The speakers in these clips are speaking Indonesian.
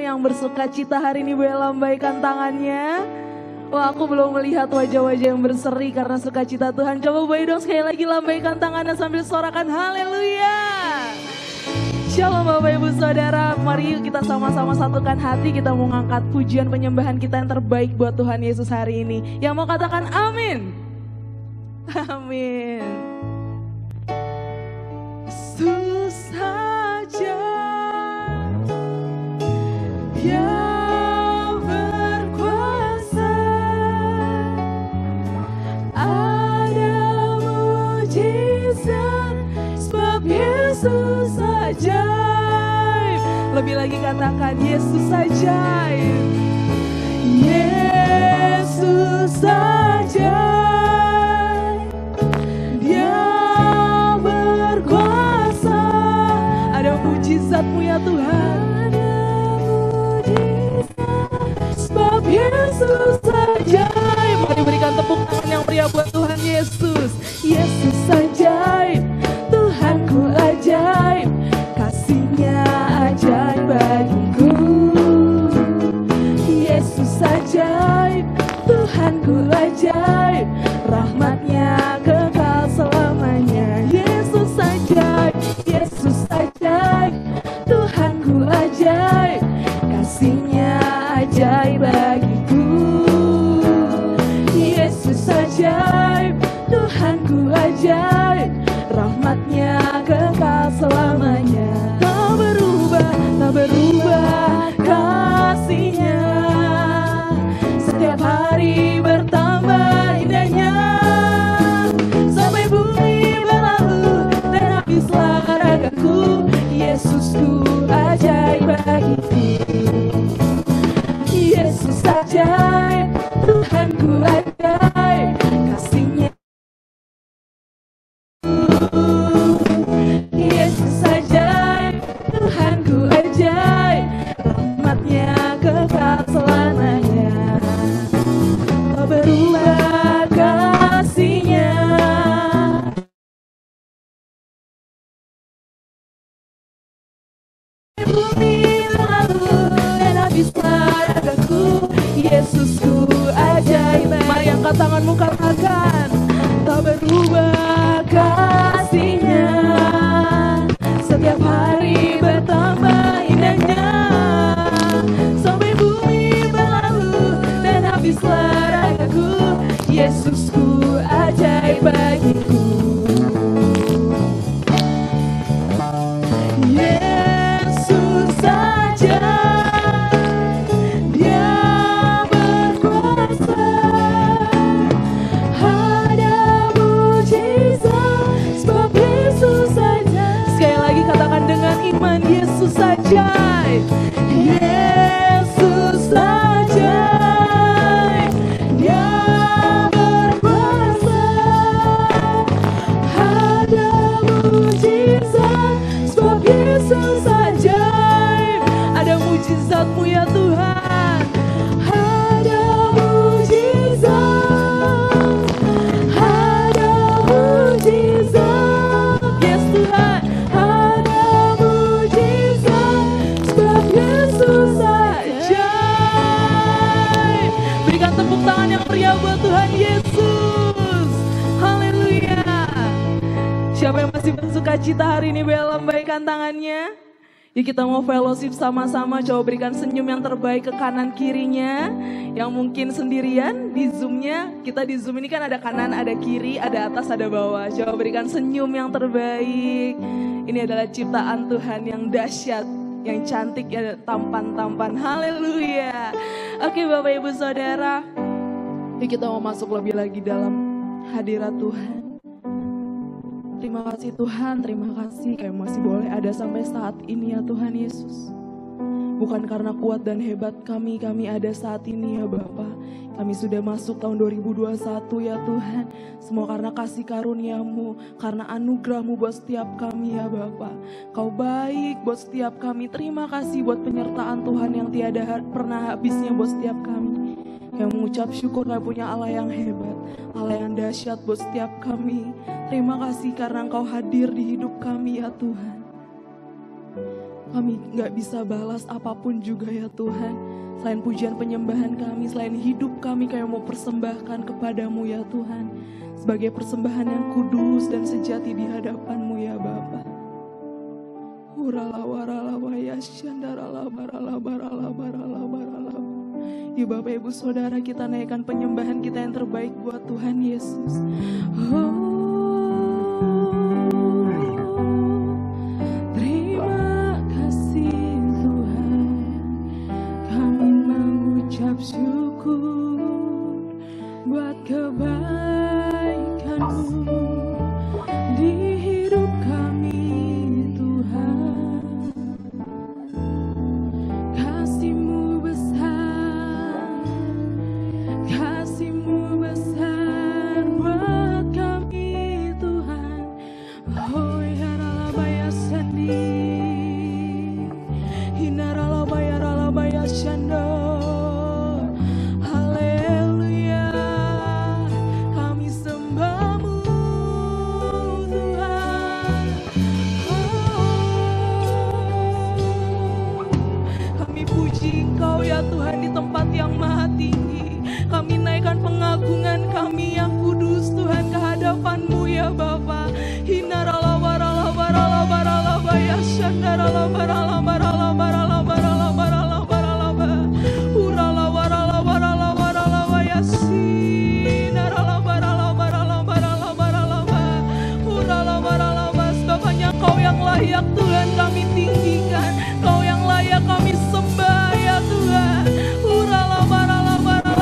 Yang bersuka cita hari ini boleh lambaikan tangannya. Wah, aku belum melihat wajah-wajah yang berseri karena sukacita Tuhan. Coba boleh dong sekali lagi lambaikan tangannya sambil sorakan haleluya. Shalom Bapak Ibu Saudara, mari yuk kita sama-sama satukan hati. Kita mau ngangkat pujian penyembahan kita yang terbaik buat Tuhan Yesus hari ini. Yang mau katakan amin. Amin. Yesus saja yang berkuasa, ada mujizat sebab Yesus ajaib. Lebih lagi katakan Yesus ajaib. Yesus ajaib, Dia berkuasa, ada mujizat-Mu ya Tuhan. Sebab Yesus ajaib. Mari berikan tepuk tangan yang meriah buat Tuhan Yesus. Yesus ajaib, Tuhanku ajaib, kasih-Nya ajaib bagiku. Yesus ajaib, Tuhanku ajaib, rahmat-Nya kekal selamanya. Yesus ajaib, Yesus ajaib, Tuhanku ajaib, kasih-Nya ajaib bagiku. Yesus ajaib, Tuhanku ajaib, rahmat-Nya kekal selamanya. Tak berubah, tak berubah kasih-Nya, setiap hari bertambah indahnya. Sampai bumi berlalu dan habislah ragaku, Yesusku ajaib bagiku. Yesus ajaib, Tuhanku ajaib, kasih-Nya. Yesus ajaib, Tuhanku ajaib, rahmat-Nya kekal selamanya. Tak berubah kasih-Nya. Bumi berlalu dan habislah ragaku, Yesusku ajaib. Mari angkat tanganmu katakan, tak berubah kasih-Nya, setiap hari bertambah indahnya. Sampai bumi berlalu dan habislah ragaku, Yesusku ajaib bagiku. Yesus ajaib, Dia berkuasa, ada mujizat sebab Yesus ajaib. Sekali lagi katakan dengan iman, Yesus ajaib. Yesus ajaib, Dia berkuasa, ada mujizat sebab Yesus ajaib. Ada mujizat-Mu ya Tuhan. Ada mujizat, ada mujizat. Yes Tuhan, ada mujizat sebab Yesus ajaib. Berikan tepuk tangan yang meriah buat Tuhan Yesus. Haleluya. Siapa yang masih bersuka cita hari ini, boleh lambaikan tangannya. Yuk kita mau fellowship sama-sama. Coba berikan senyum yang terbaik ke kanan kirinya. Yang mungkin sendirian di Zoom-nya, kita di Zoom ini kan ada kanan, ada kiri, ada atas, ada bawah. Coba berikan senyum yang terbaik. Ini adalah ciptaan Tuhan yang dahsyat, yang cantik, ya, tampan-tampan. Haleluya. Oke Bapak Ibu Saudara, yuk kita mau masuk lebih lagi dalam hadirat Tuhan. Terima kasih Tuhan, terima kasih kayak masih boleh ada sampai saat ini ya Tuhan Yesus. Bukan karena kuat dan hebat kami ada saat ini ya Bapa. Kami sudah masuk tahun 2021 ya Tuhan. Semua karena kasih karunia-Mu, karena anugerah-Mu buat setiap kami ya Bapa. Kau baik buat setiap kami. Terima kasih buat penyertaan Tuhan yang tiada pernah habisnya buat setiap kami. Yang mengucap syukur kami punya Allah yang hebat, Allah yang dahsyat buat setiap kami. Terima kasih karena Engkau hadir di hidup kami ya Tuhan. Kami gak bisa balas apapun juga ya Tuhan. Selain pujian penyembahan kami, selain hidup kami kami mau persembahkan kepadamu ya Tuhan. Sebagai persembahan yang kudus dan sejati di hadapan-Mu ya Bapa. Ya Bapak Ibu Saudara, kita naikkan penyembahan kita yang terbaik buat Tuhan Yesus. Terima kasih Tuhan, kami mengucap syukur buat kebaikan-Mu di hidup kami Tuhan. Kasih-Mu besar, kasih-Mu besar buat kami Tuhan. Oh ya ralabaya sandi, hinaralabaya ralabaya shando. Haleluya, kami sembah-Mu Tuhan. Kami puji Engkau ya Tuhan di tempat yang maha tinggi. Kami naikkan pengagungan kami yang kudus Tuhan ke hadapan-Mu ya Bapa. Hinaralabaralabaralabaralaba ya shandaralabaralabaralabaralabaralabaralabaralaba. Uralabaralabaralabaralaba ya sinaralabaralabaralabaralabaralaba. Uralabaralaba, sebab hanya Kau yang layak Tuhan kami tinggikan. Kau yang layak kami sembah ya Tuhan. Uralabaralabaralabaralaba.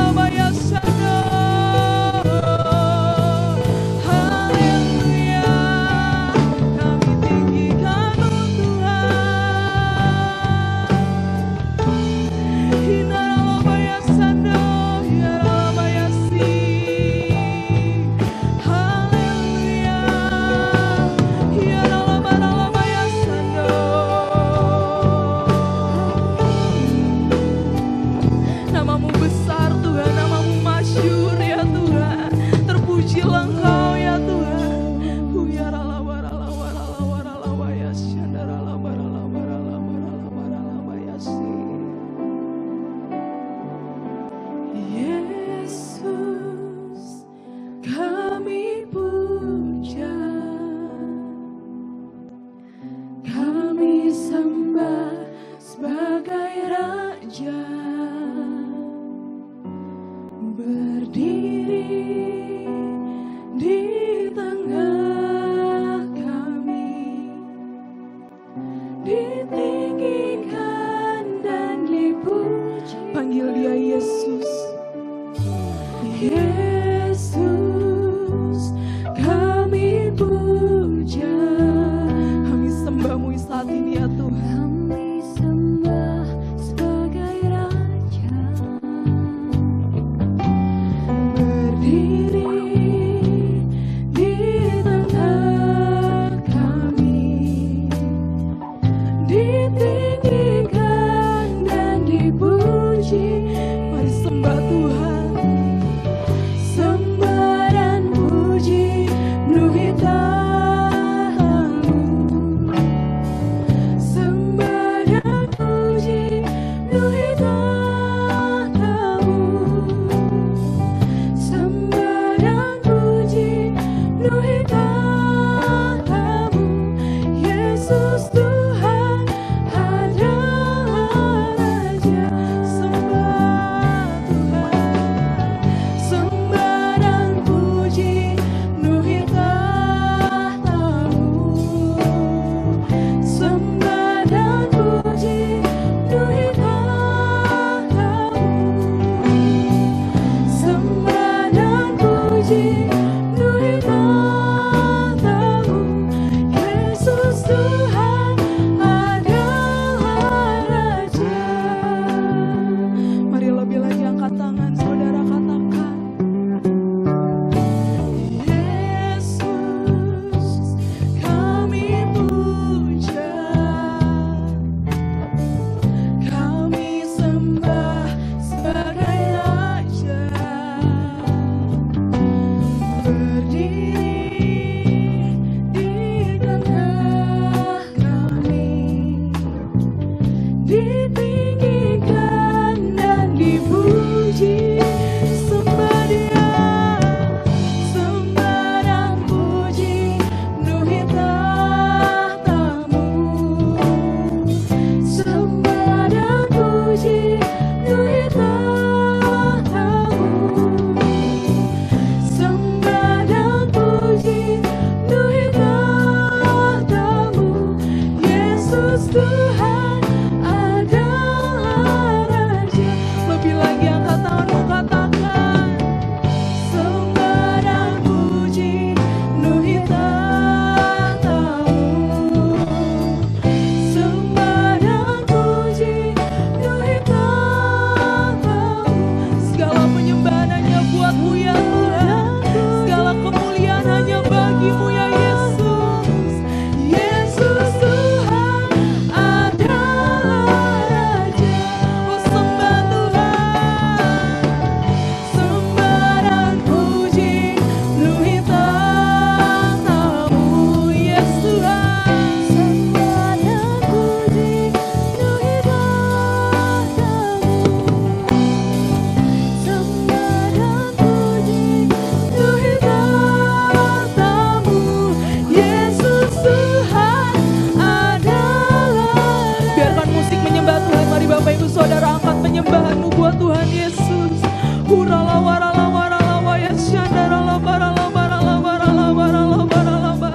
penyembahan-Mu buat Tuhan Yesus. Urala warala warala waya shandara barala barala barala barala barala ba.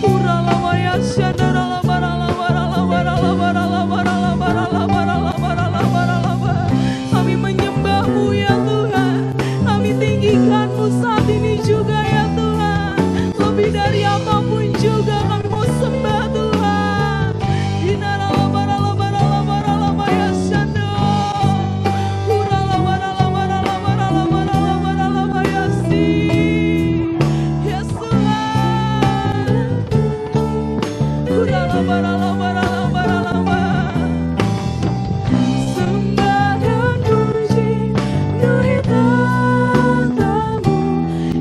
Urala waya shandara barala barala barala barala barala barala barala barala barala ba. Kami menyembah-Mu ya Tuhan. Kami tinggikan-Mu saat ini juga ya Tuhan. Lebih dari apapun juga kami mau sembah Tuhan. Inarala barala barala barala waya shandara. Urala barala barala barala barala barala waya si. Yes Tuhan. Urala barala barala barala barala. Sembah dan puji penuhi tatamu,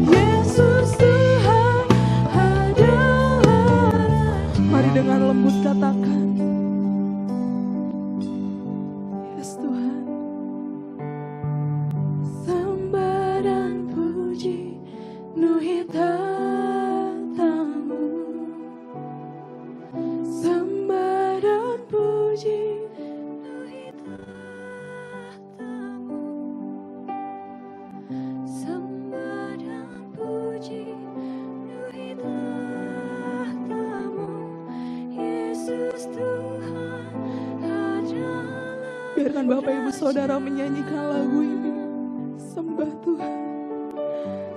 Yesus Tuhan adalah. Mari dengan lembut katakan, Yes Tuhan. Sembah dan puji penuhi tatamu, sembah dan puji penuhi tatamu, sembah dan puji penuhi tatamu, Yesus Tuhan adalah. Biarkan Bapak Ibu Saudara menyanyikan lagu ini. Sembah Tuhan.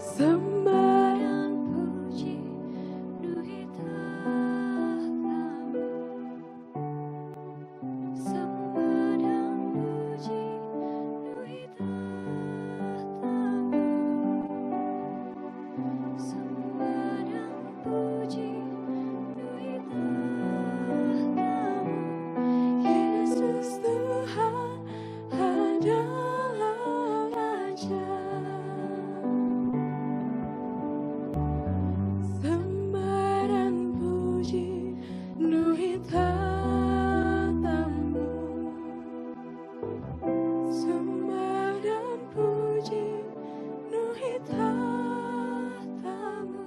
Sembah dan puji penuhi tatamu, sembah dan puji penuhi tatamu, sembah dan puji penuhi tatamu, Yesus Tuhan adalah Raja. Sembah dan puji penuhi tatamu, sembah dan puji penuhi tatamu,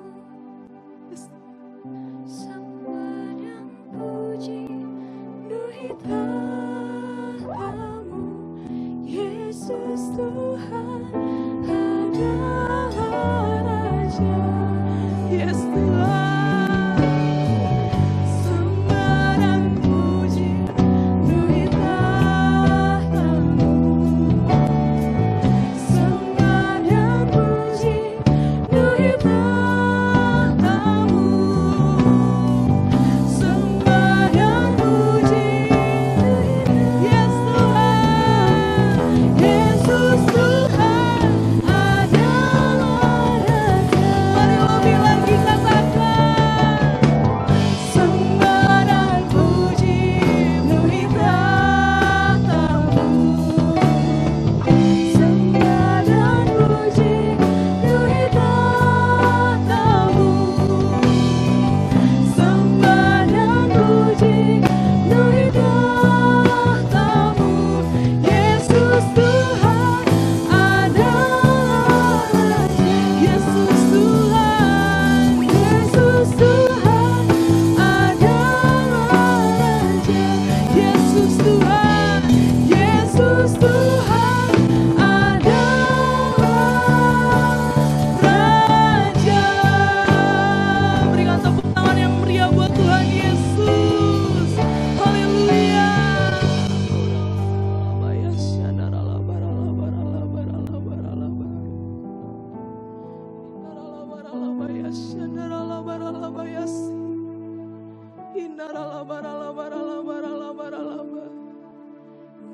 sembah dan puji penuhi tatamu, Yesus Tuhan adalah Raja. Yes Tuhan. Sembah dan puji penuhi tatamu, sembah dan puji penuhi tatamu, sembah dan puji penuhi. Yes Tuhan. Yesus Tuhan adalah Raja. Mari lebih lagi katakan, sembah dan puji penuhi tatamu, sembah dan puji penuhi tatamu, sembah dan puji penuhi tatamu, Yesus Tuhan adalah Raja. Yesus Tuhan, Yesus Tuhan adalah Raja. Yesus Tuhan, Yesus Tuhan adalah Raja. Berikan tepuk tangan yang meriah buat Tuhan Yesus. Haleluya.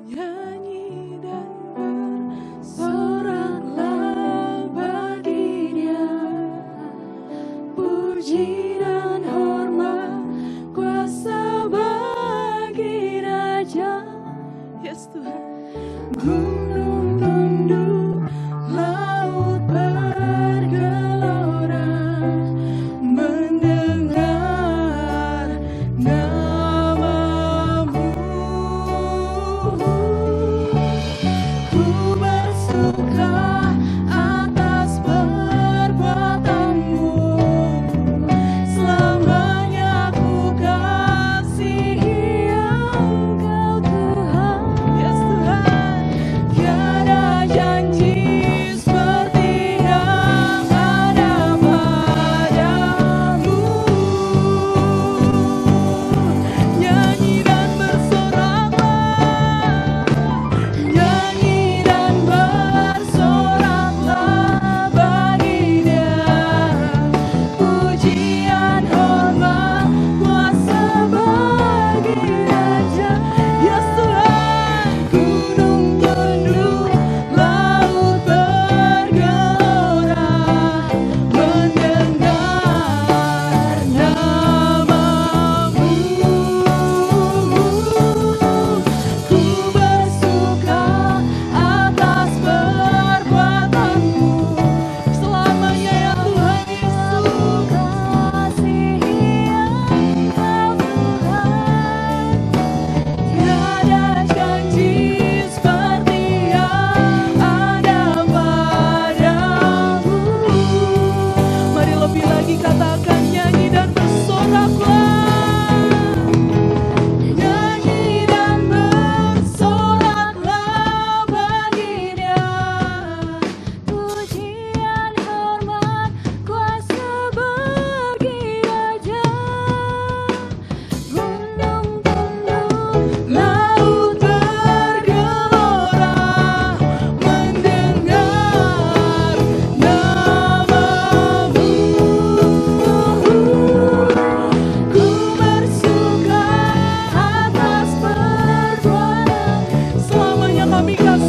Nyanyi dan bersoraklah bagi Dia, puji dan hormat kuasa bagi Raja. Yes Tuhan. Gunung tunduk, laut bergelora, mendengar namamu. Ku bersuka atas perbuatanmu, selamanya ku kasihi Engkau Tuhan. Yes Tuhan.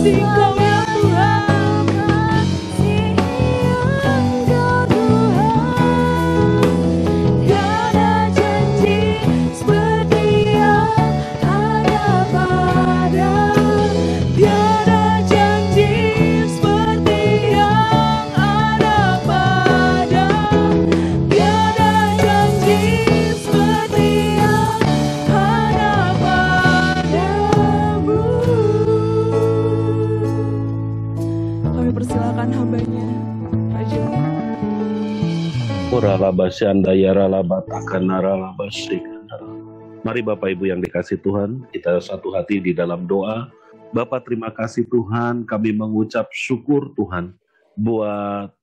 mengasihi Engkau ya Tuhan. Kami persilakan hambanya, Pak Joni. Mari Bapak Ibu yang dikasih Tuhan, kita satu hati di dalam doa. Bapak, terima kasih Tuhan, kami mengucap syukur Tuhan buat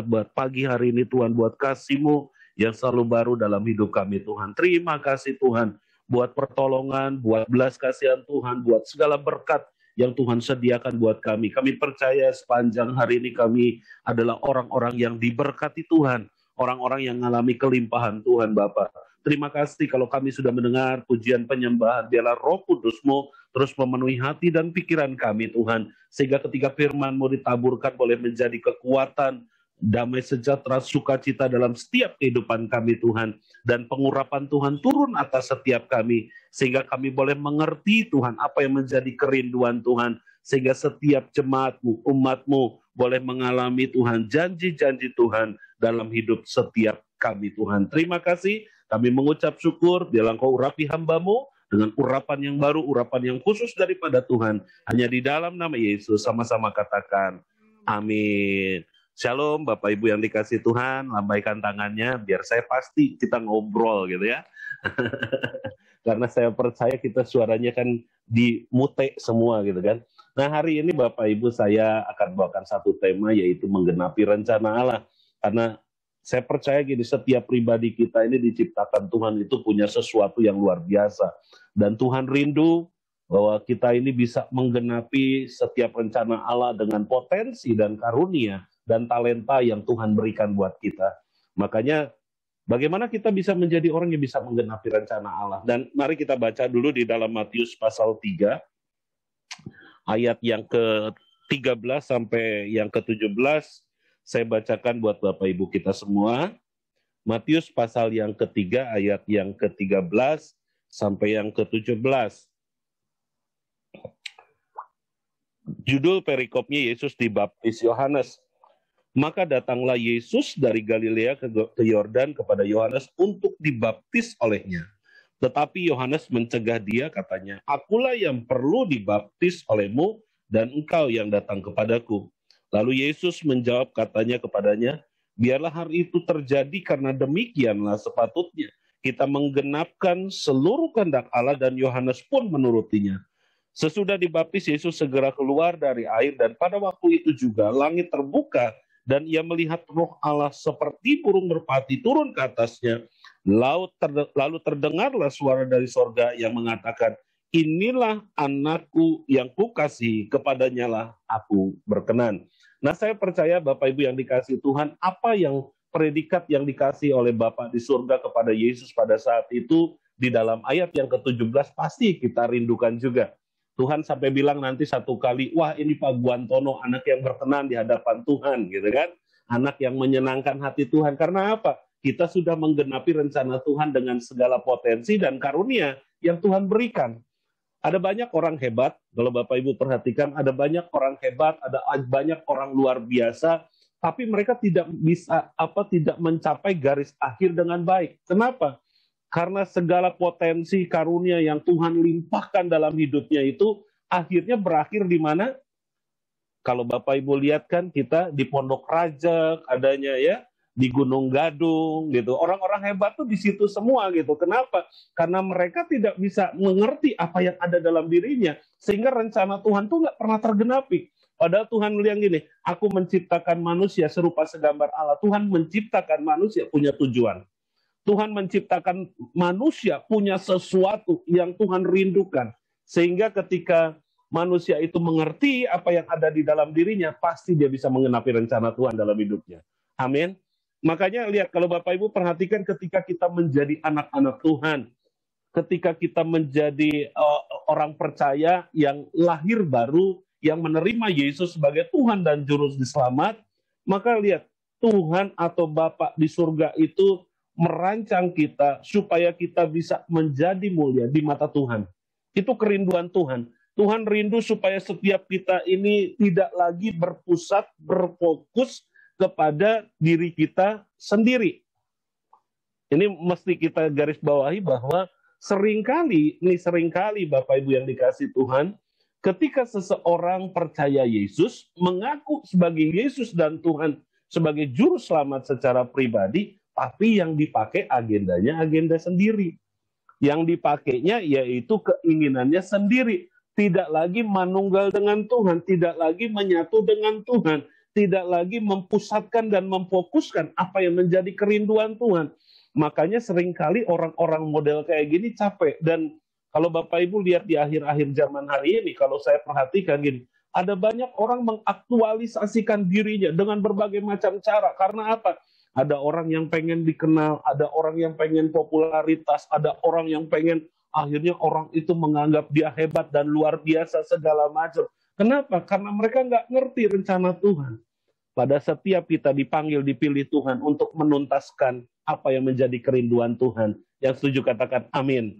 buat pagi hari ini Tuhan, buat kasih-Mu yang selalu baru dalam hidup kami Tuhan. Terima kasih Tuhan buat pertolongan, buat belas kasihan Tuhan, buat segala berkat yang Tuhan sediakan buat kami. Kami percaya sepanjang hari ini kami adalah orang-orang yang diberkati Tuhan, orang-orang yang mengalami kelimpahan Tuhan Bapa. Terima kasih kalau kami sudah mendengar pujian penyembahan, biarlah Roh Kudus-Mu terus memenuhi hati dan pikiran kami Tuhan, sehingga ketika firman-Mu ditaburkan boleh menjadi kekuatan, damai sejahtera, sukacita dalam setiap kehidupan kami Tuhan, dan pengurapan Tuhan turun atas setiap kami, sehingga kami boleh mengerti Tuhan apa yang menjadi kerinduan Tuhan, sehingga setiap jemaat-Mu, umat-Mu boleh mengalami Tuhan janji-janji Tuhan dalam hidup setiap kami Tuhan. Terima kasih, kami mengucap syukur, biarlah Engkau urapi hamba-Mu dengan urapan yang baru, urapan yang khusus daripada Tuhan. Hanya di dalam nama Yesus, sama-sama katakan amin. Shalom Bapak Ibu yang dikasih Tuhan, lambaikan tangannya biar saya pasti kita ngobrol gitu ya. Karena saya percaya kita suaranya kan dimute semua gitu kan. Nah hari ini Bapak Ibu saya akan bawakan satu tema, yaitu menggenapi rencana Allah. Karena saya percaya gini, setiap pribadi kita ini diciptakan Tuhan itu punya sesuatu yang luar biasa. Dan Tuhan rindu bahwa kita ini bisa menggenapi setiap rencana Allah dengan potensi dan karunia dan talenta yang Tuhan berikan buat kita. Makanya bagaimana kita bisa menjadi orang yang bisa menggenapi rencana Allah. Dan mari kita baca dulu di dalam Matius pasal 3, ayat yang ke-13 sampai yang ke-17. Saya bacakan buat Bapak Ibu kita semua. Matius pasal yang ketiga, ayat yang ke-13 sampai yang ke-17. Judul perikopnya Yesus dibaptis Yohanes. Maka datanglah Yesus dari Galilea ke Yordan kepada Yohanes untuk dibaptis olehnya. Tetapi Yohanes mencegah dia, katanya, "Akulah yang perlu dibaptis olehmu dan engkau yang datang kepadaku." Lalu Yesus menjawab, katanya kepadanya, "Biarlah hal itu terjadi karena demikianlah sepatutnya kita menggenapkan seluruh kehendak Allah," dan Yohanes pun menurutinya. Sesudah dibaptis, Yesus segera keluar dari air, dan pada waktu itu juga langit terbuka, dan ia melihat Roh Allah seperti burung merpati turun ke atasnya. Lalu terdengarlah suara dari sorga yang mengatakan, "Inilah anakku yang kukasihi, kepadanya lah aku berkenan." Nah, saya percaya Bapak Ibu yang dikasihi Tuhan, apa yang predikat yang dikasih oleh Bapa di surga kepada Yesus pada saat itu, di dalam ayat yang ke-17 pasti kita rindukan juga. Tuhan sampai bilang nanti satu kali, "Wah, ini Pak Guantono, anak yang berkenan di hadapan Tuhan," gitu kan? Anak yang menyenangkan hati Tuhan. Karena apa? Kita sudah menggenapi rencana Tuhan dengan segala potensi dan karunia yang Tuhan berikan. Ada banyak orang hebat, kalau Bapak Ibu perhatikan, ada banyak orang hebat, ada banyak orang luar biasa, tapi mereka tidak bisa tidak mencapai garis akhir dengan baik. Kenapa? Karena segala potensi karunia yang Tuhan limpahkan dalam hidupnya itu akhirnya berakhir di mana? Kalau Bapak Ibu lihat kan kita di Pondok Raja adanya ya, di Gunung Gadung gitu. Orang-orang hebat tuh di situ semua gitu. Kenapa? Karena mereka tidak bisa mengerti apa yang ada dalam dirinya, sehingga rencana Tuhan tuh nggak pernah tergenapi. Padahal Tuhan bilang gini, "Aku menciptakan manusia serupa segambar Allah." Tuhan menciptakan manusia punya tujuan. Tuhan menciptakan manusia punya sesuatu yang Tuhan rindukan. Sehingga ketika manusia itu mengerti apa yang ada di dalam dirinya, pasti dia bisa menggenapi rencana Tuhan dalam hidupnya. Amin. Makanya lihat, kalau Bapak Ibu perhatikan ketika kita menjadi anak-anak Tuhan, ketika kita menjadi orang percaya yang lahir baru, yang menerima Yesus sebagai Tuhan dan Juru Selamat, maka lihat, Tuhan atau Bapa di surga itu merancang kita supaya kita bisa menjadi mulia di mata Tuhan. Itu kerinduan Tuhan. Tuhan rindu supaya setiap kita ini tidak lagi berpusat, berfokus kepada diri kita sendiri. Ini mesti kita garis bawahi bahwa seringkali Bapak Ibu yang dikasih Tuhan, ketika seseorang percaya Yesus, mengaku sebagai Yesus dan Tuhan sebagai Juru Selamat secara pribadi, tapi yang dipakai agendanya agenda sendiri. Yang dipakainya yaitu keinginannya sendiri. Tidak lagi manunggal dengan Tuhan, tidak lagi menyatu dengan Tuhan, tidak lagi mempusatkan dan memfokuskan apa yang menjadi kerinduan Tuhan. Makanya seringkali orang-orang model kayak gini capek. Dan kalau Bapak Ibu lihat di akhir-akhir zaman hari ini, kalau saya perhatikan gini, ada banyak orang mengaktualisasikan dirinya dengan berbagai macam cara. Karena apa? Ada orang yang pengen dikenal, ada orang yang pengen popularitas, ada orang yang pengen akhirnya orang itu menganggap dia hebat dan luar biasa segala macam. Kenapa? Karena mereka nggak ngerti rencana Tuhan. Pada setiap kita dipanggil, dipilih Tuhan untuk menuntaskan apa yang menjadi kerinduan Tuhan. Yang setuju katakan amin.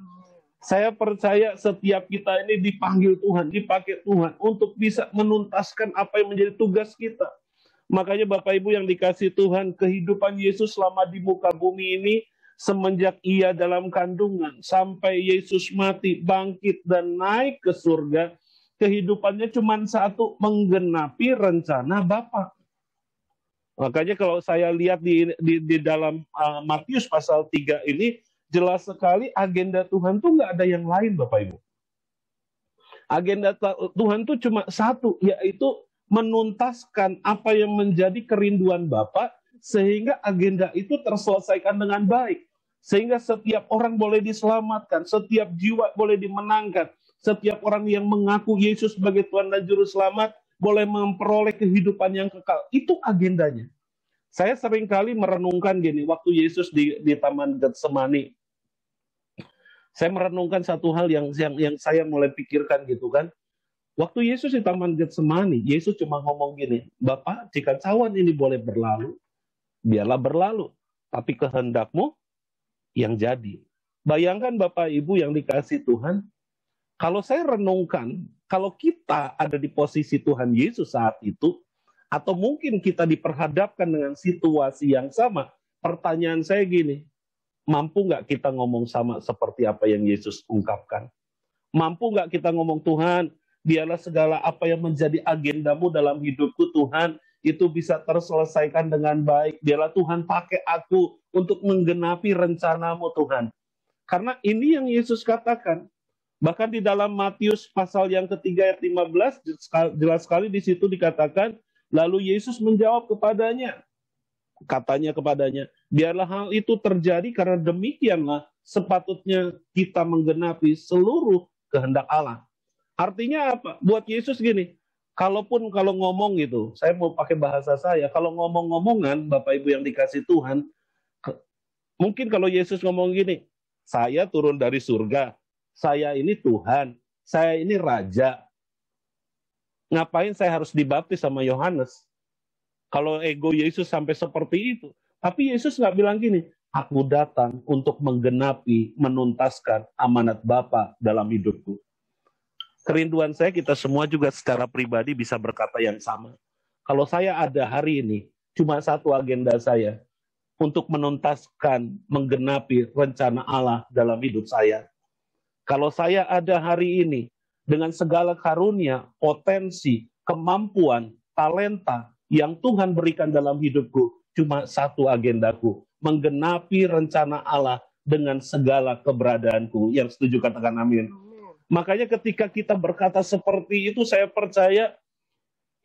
Saya percaya setiap kita ini dipanggil Tuhan, dipakai Tuhan untuk bisa menuntaskan apa yang menjadi tugas kita. Makanya Bapak Ibu yang dikasih Tuhan, kehidupan Yesus selama di muka bumi ini, semenjak ia dalam kandungan, sampai Yesus mati, bangkit, dan naik ke surga, kehidupannya cuma satu, menggenapi rencana Bapa. Makanya kalau saya lihat di dalam Matius pasal 3 ini, jelas sekali agenda Tuhan tuh nggak ada yang lain, Bapak Ibu. Agenda Tuhan tuh cuma satu, yaitu menuntaskan apa yang menjadi kerinduan Bapa, sehingga agenda itu terselesaikan dengan baik. Sehingga setiap orang boleh diselamatkan, setiap jiwa boleh dimenangkan, setiap orang yang mengaku Yesus sebagai Tuhan dan Juru Selamat boleh memperoleh kehidupan yang kekal. Itu agendanya. Saya seringkali merenungkan gini, waktu Yesus di Taman Getsemani, saya merenungkan satu hal yang saya mulai pikirkan gitu kan. Waktu Yesus di Taman Getsemani, Yesus cuma ngomong gini, Bapak, jika cawan ini boleh berlalu, biarlah berlalu. Tapi kehendakmu yang jadi. Bayangkan Bapak Ibu yang dikasih Tuhan, kalau saya renungkan, kalau kita ada di posisi Tuhan Yesus saat itu, atau mungkin kita diperhadapkan dengan situasi yang sama, pertanyaan saya gini, mampu nggak kita ngomong sama seperti apa yang Yesus ungkapkan? Mampu nggak kita ngomong, Tuhan, biarlah segala apa yang menjadi agendamu dalam hidupku, Tuhan, itu bisa terselesaikan dengan baik. Biarlah Tuhan pakai aku untuk menggenapi rencanamu, Tuhan. Karena ini yang Yesus katakan. Bahkan di dalam Matius pasal yang ketiga ayat 15, jelas sekali di situ dikatakan, lalu Yesus menjawab katanya kepadanya, biarlah hal itu terjadi karena demikianlah sepatutnya kita menggenapi seluruh kehendak Allah. Artinya apa? Buat Yesus gini, kalau ngomong gitu, saya mau pakai bahasa saya, kalau ngomong-ngomongan, Bapak Ibu yang dikasih Tuhan, mungkin kalau Yesus ngomong gini, saya turun dari surga, saya ini Tuhan, saya ini Raja, ngapain saya harus dibaptis sama Yohanes? Kalau ego Yesus sampai seperti itu. Tapi Yesus nggak bilang gini, aku datang untuk menggenapi, menuntaskan amanat Bapa dalam hidupku. Kerinduan saya kita semua juga secara pribadi bisa berkata yang sama. Kalau saya ada hari ini, cuma satu agenda saya, untuk menuntaskan, menggenapi rencana Allah dalam hidup saya. Kalau saya ada hari ini, dengan segala karunia, potensi, kemampuan, talenta yang Tuhan berikan dalam hidupku, cuma satu agendaku, menggenapi rencana Allah dengan segala keberadaanku. Yang setuju katakan amin. Makanya ketika kita berkata seperti itu, saya percaya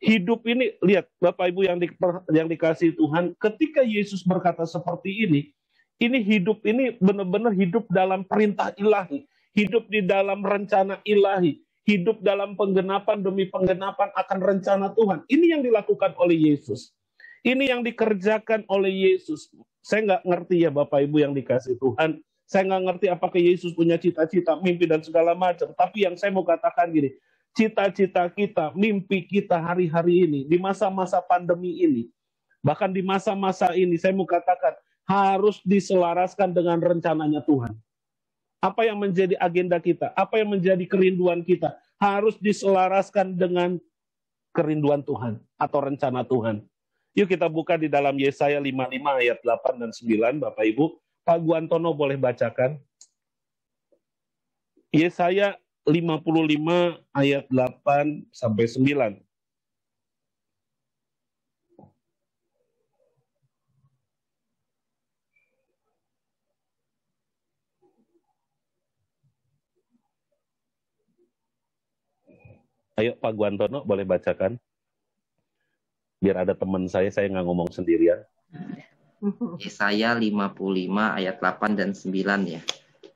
hidup ini, lihat Bapak Ibu yang dikasih Tuhan, ketika Yesus berkata seperti ini hidup ini benar-benar hidup dalam perintah ilahi, hidup di dalam rencana ilahi, hidup dalam penggenapan demi penggenapan akan rencana Tuhan. Ini yang dilakukan oleh Yesus. Ini yang dikerjakan oleh Yesus. Saya nggak ngerti ya Bapak Ibu yang dikasih Tuhan, Saya nggak ngerti apakah Yesus punya cita-cita, mimpi, dan segala macam. Tapi yang saya mau katakan gini, cita-cita kita, mimpi kita hari-hari ini, di masa-masa pandemi ini, bahkan di masa-masa ini, saya mau katakan, harus diselaraskan dengan rencananya Tuhan. Apa yang menjadi agenda kita, apa yang menjadi kerinduan kita, harus diselaraskan dengan kerinduan Tuhan atau rencana Tuhan. Yuk kita buka di dalam Yesaya 55 ayat 8 dan 9, Bapak Ibu. Pak Guantono boleh bacakan. Yesaya 55 ayat 8 sampai 9. Ayo Pak Guantono boleh bacakan. Biar ada teman saya nggak ngomong sendirian. Yesaya 55 ayat 8 dan 9 ya.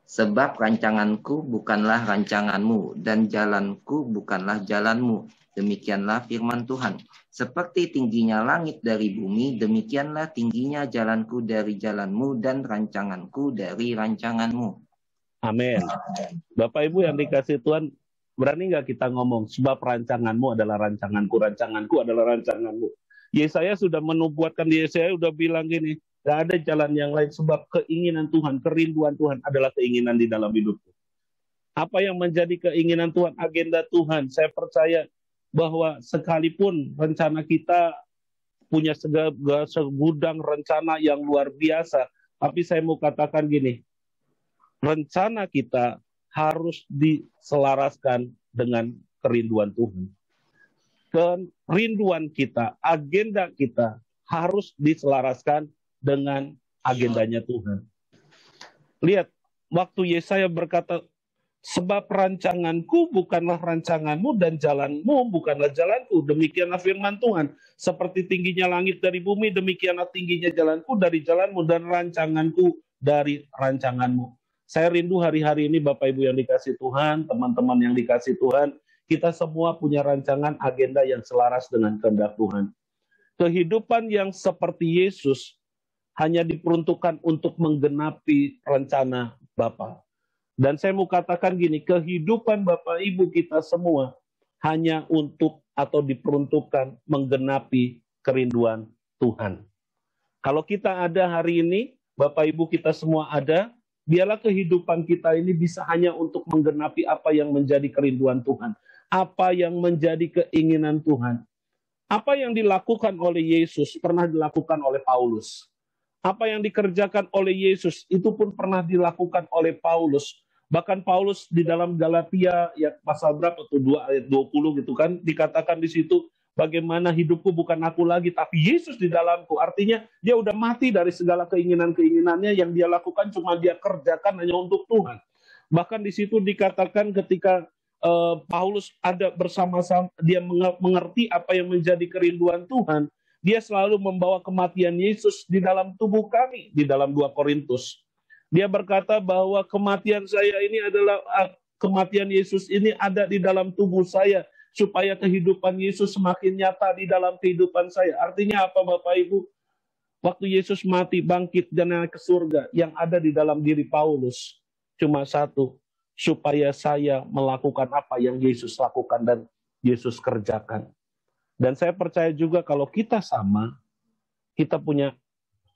Sebab rancanganku bukanlah rancanganmu, dan jalanku bukanlah jalanmu. Demikianlah firman Tuhan. Seperti tingginya langit dari bumi, demikianlah tingginya jalanku dari jalanmu, dan rancanganku dari rancanganmu. Amin. Bapak Ibu yang dikasih Tuhan, berani nggak kita ngomong, sebab rancanganmu adalah rancanganku, rancanganku adalah rancanganmu. Yesaya sudah menubuatkan, Yesaya sudah bilang gini, gak ada jalan yang lain, sebab keinginan Tuhan, kerinduan Tuhan adalah keinginan di dalam hidupku. Apa yang menjadi keinginan Tuhan, agenda Tuhan, saya percaya bahwa sekalipun rencana kita punya segudang rencana yang luar biasa, tapi saya mau katakan gini, rencana kita harus diselaraskan dengan kerinduan Tuhan. Kerinduan kita, agenda kita harus diselaraskan dengan agendanya Tuhan. Lihat, waktu Yesaya berkata, sebab rancanganku bukanlah rancanganmu dan jalanmu bukanlah jalanku. Demikianlah firman Tuhan. Seperti tingginya langit dari bumi, demikianlah tingginya jalanku dari jalanmu dan rancanganku dari rancanganmu. Saya rindu hari-hari ini Bapak Ibu yang dikasih Tuhan, teman-teman yang dikasih Tuhan, kita semua punya rancangan agenda yang selaras dengan kehendak Tuhan. Kehidupan yang seperti Yesus hanya diperuntukkan untuk menggenapi rencana Bapa. Dan saya mau katakan gini, kehidupan Bapak Ibu kita semua hanya untuk atau diperuntukkan menggenapi kerinduan Tuhan. Kalau kita ada hari ini, Bapak Ibu kita semua ada, biarlah kehidupan kita ini bisa hanya untuk menggenapi apa yang menjadi kerinduan Tuhan. Apa yang menjadi keinginan Tuhan. Apa yang dilakukan oleh Yesus pernah dilakukan oleh Paulus. Apa yang dikerjakan oleh Yesus itu pun pernah dilakukan oleh Paulus. Bahkan Paulus di dalam Galatia ya pasal berapa tuh 2 ayat 20 gitu kan dikatakan di situ bagaimana hidupku bukan aku lagi tapi Yesus di dalamku. Artinya dia udah mati dari segala keinginan-keinginannya yang dia lakukan cuma dia kerjakan hanya untuk Tuhan. Bahkan di situ dikatakan ketika Paulus ada bersama-sama, dia mengerti apa yang menjadi kerinduan Tuhan. Dia selalu membawa kematian Yesus di dalam tubuh kami, di dalam 2 Korintus. Dia berkata bahwa kematian saya ini adalah, kematian Yesus ini ada di dalam tubuh saya, supaya kehidupan Yesus semakin nyata di dalam kehidupan saya. Artinya apa Bapak Ibu? Waktu Yesus mati, bangkit, dan naik ke surga, yang ada di dalam diri Paulus cuma satu, supaya saya melakukan apa yang Yesus lakukan dan Yesus kerjakan. Dan saya percaya juga kalau kita sama, kita punya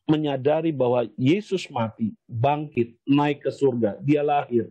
menyadari bahwa Yesus mati, bangkit, naik ke surga, dia lahir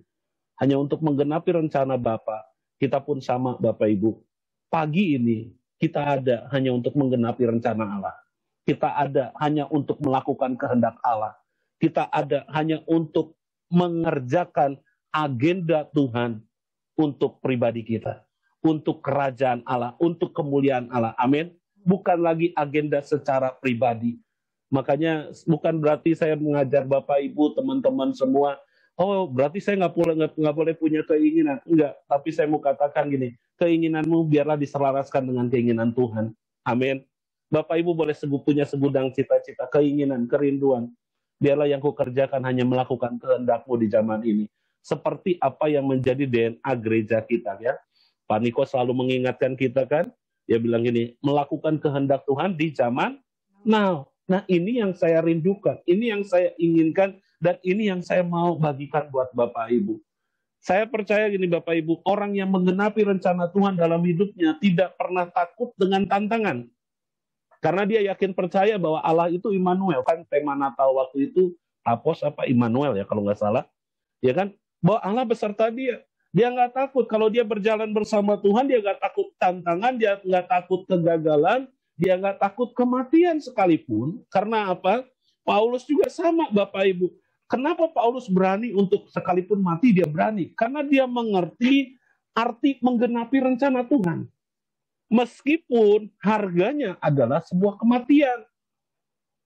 hanya untuk menggenapi rencana Bapa. Kita pun sama Bapak Ibu. Pagi ini kita ada hanya untuk menggenapi rencana Allah. Kita ada hanya untuk melakukan kehendak Allah. Kita ada hanya untuk mengerjakan agenda Tuhan untuk pribadi kita, untuk kerajaan Allah, untuk kemuliaan Allah. Amin. Bukan lagi agenda secara pribadi. Makanya bukan berarti saya mengajar Bapak Ibu, teman-teman semua, oh berarti saya nggak boleh punya keinginan. Enggak, tapi saya mau katakan gini, keinginanmu biarlah diselaraskan dengan keinginan Tuhan. Amin. Bapak Ibu boleh punya segudang cita-cita, keinginan, kerinduan. Biarlah yang kukerjakan hanya melakukan kehendak-Mu di zaman ini. Seperti apa yang menjadi DNA gereja kita ya. Pak Niko selalu mengingatkan kita kan, dia bilang gini, melakukan kehendak Tuhan di zaman now. Nah ini yang saya rindukan, ini yang saya inginkan Dan ini yang saya mau bagikan buat Bapak Ibu. Saya percaya gini Bapak Ibu, orang yang menggenapi rencana Tuhan dalam hidupnya tidak pernah takut dengan tantangan. Karena dia yakin percaya bahwa Allah itu Immanuel. Kan tema Natal waktu itu, Apos apa Immanuel ya kalau nggak salah. Ya kan? Bahwa Allah beserta dia. Dia nggak takut. Kalau dia berjalan bersama Tuhan, dia nggak takut tantangan, dia nggak takut kegagalan, dia nggak takut kematian sekalipun. Karena apa? Paulus juga sama Bapak Ibu. Kenapa Paulus berani untuk sekalipun mati dia berani? Karena dia mengerti arti menggenapi rencana Tuhan. Meskipun harganya adalah sebuah kematian.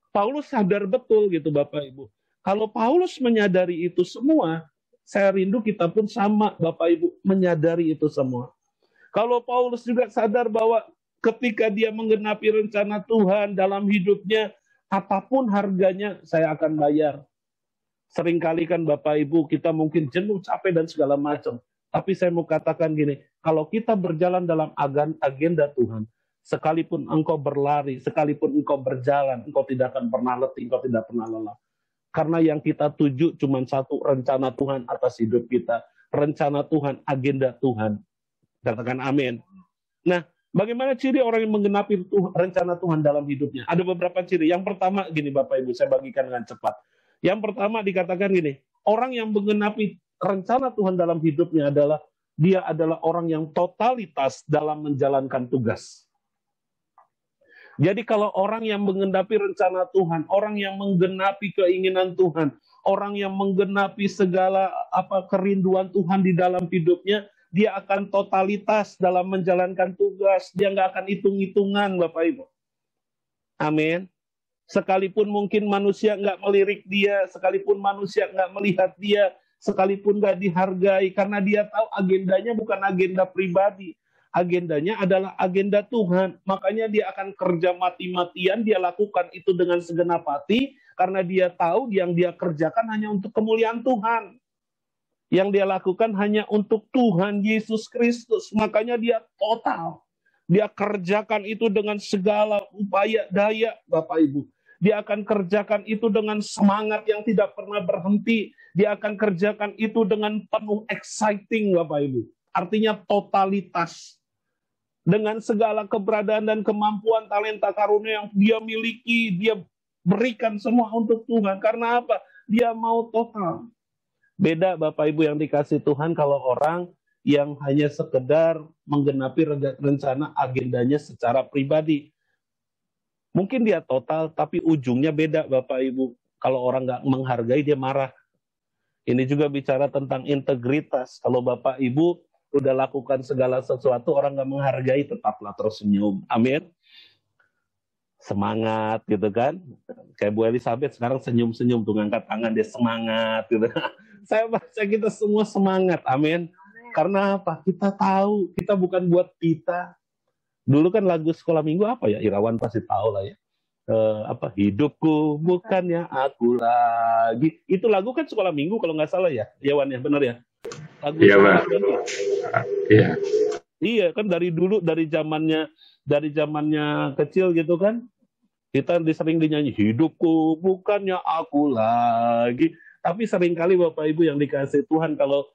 Paulus sadar betul gitu Bapak Ibu. Kalau Paulus menyadari itu semua, saya rindu kita pun sama Bapak Ibu menyadari itu semua. Kalau Paulus juga sadar bahwa ketika dia menggenapi rencana Tuhan dalam hidupnya, apapun harganya saya akan bayar. Seringkali kan Bapak Ibu kita mungkin jenuh, capek dan segala macam. Tapi saya mau katakan gini, kalau kita berjalan dalam agenda Tuhan, sekalipun engkau berlari, sekalipun engkau berjalan, engkau tidak akan pernah letih, engkau tidak pernah lelah. Karena yang kita tuju cuma satu, rencana Tuhan atas hidup kita. Rencana Tuhan, agenda Tuhan. Katakan amin. Nah, bagaimana ciri orang yang menggenapi rencana Tuhan dalam hidupnya? Ada beberapa ciri. Yang pertama, gini Bapak Ibu, saya bagikan dengan cepat. Yang pertama dikatakan gini, orang yang menggenapi rencana Tuhan dalam hidupnya adalah, dia adalah orang yang totalitas dalam menjalankan tugas. Jadi kalau orang yang menggenapi rencana Tuhan, orang yang menggenapi keinginan Tuhan, orang yang menggenapi segala kerinduan Tuhan di dalam hidupnya, dia akan totalitas dalam menjalankan tugas. Dia nggak akan hitung-hitungan, Bapak Ibu. Amin. Sekalipun mungkin manusia nggak melirik dia, sekalipun manusia nggak melihat dia, sekalipun nggak dihargai, karena dia tahu agendanya bukan agenda pribadi. Agendanya adalah agenda Tuhan. Makanya dia akan kerja mati-matian, dia lakukan itu dengan segenap hati, karena dia tahu yang dia kerjakan hanya untuk kemuliaan Tuhan. Yang dia lakukan hanya untuk Tuhan Yesus Kristus. Makanya dia total. Dia kerjakan itu dengan segala upaya daya, Bapak Ibu. Dia akan kerjakan itu dengan semangat yang tidak pernah berhenti. Dia akan kerjakan itu dengan penuh exciting, Bapak Ibu. Artinya totalitas. Dengan segala keberadaan dan kemampuan, talenta karunia yang dia miliki, dia berikan semua untuk Tuhan. Karena apa? Dia mau total. Beda Bapak Ibu yang dikasih Tuhan kalau orang yang hanya sekedar menggenapi rencana agendanya secara pribadi. Mungkin dia total, tapi ujungnya beda Bapak Ibu. Kalau orang nggak menghargai, dia marah. Ini juga bicara tentang integritas. Kalau Bapak Ibu udah lakukan segala sesuatu, orang nggak menghargai, tetaplah tersenyum. Amin. Semangat gitu kan. Kayak Bu Elizabeth sekarang senyum-senyum tuh, ngangkat tangan, dia semangat gitu. Saya baca kita semua semangat. Amin. Karena apa? Kita tahu, kita bukan buat kita. Dulu kan lagu sekolah minggu apa ya? Irawan pasti tahu lah ya. Hidupku bukannya aku lagi. Itu lagu kan sekolah minggu kalau nggak salah ya. Irawan ya, benar ya? Lagu iya, Pak. Iya. Iya, kan dari dulu, dari zamannya kecil gitu kan. Kita sering dinyanyi, hidupku bukannya aku lagi. Tapi seringkali Bapak Ibu yang dikasih Tuhan, kalau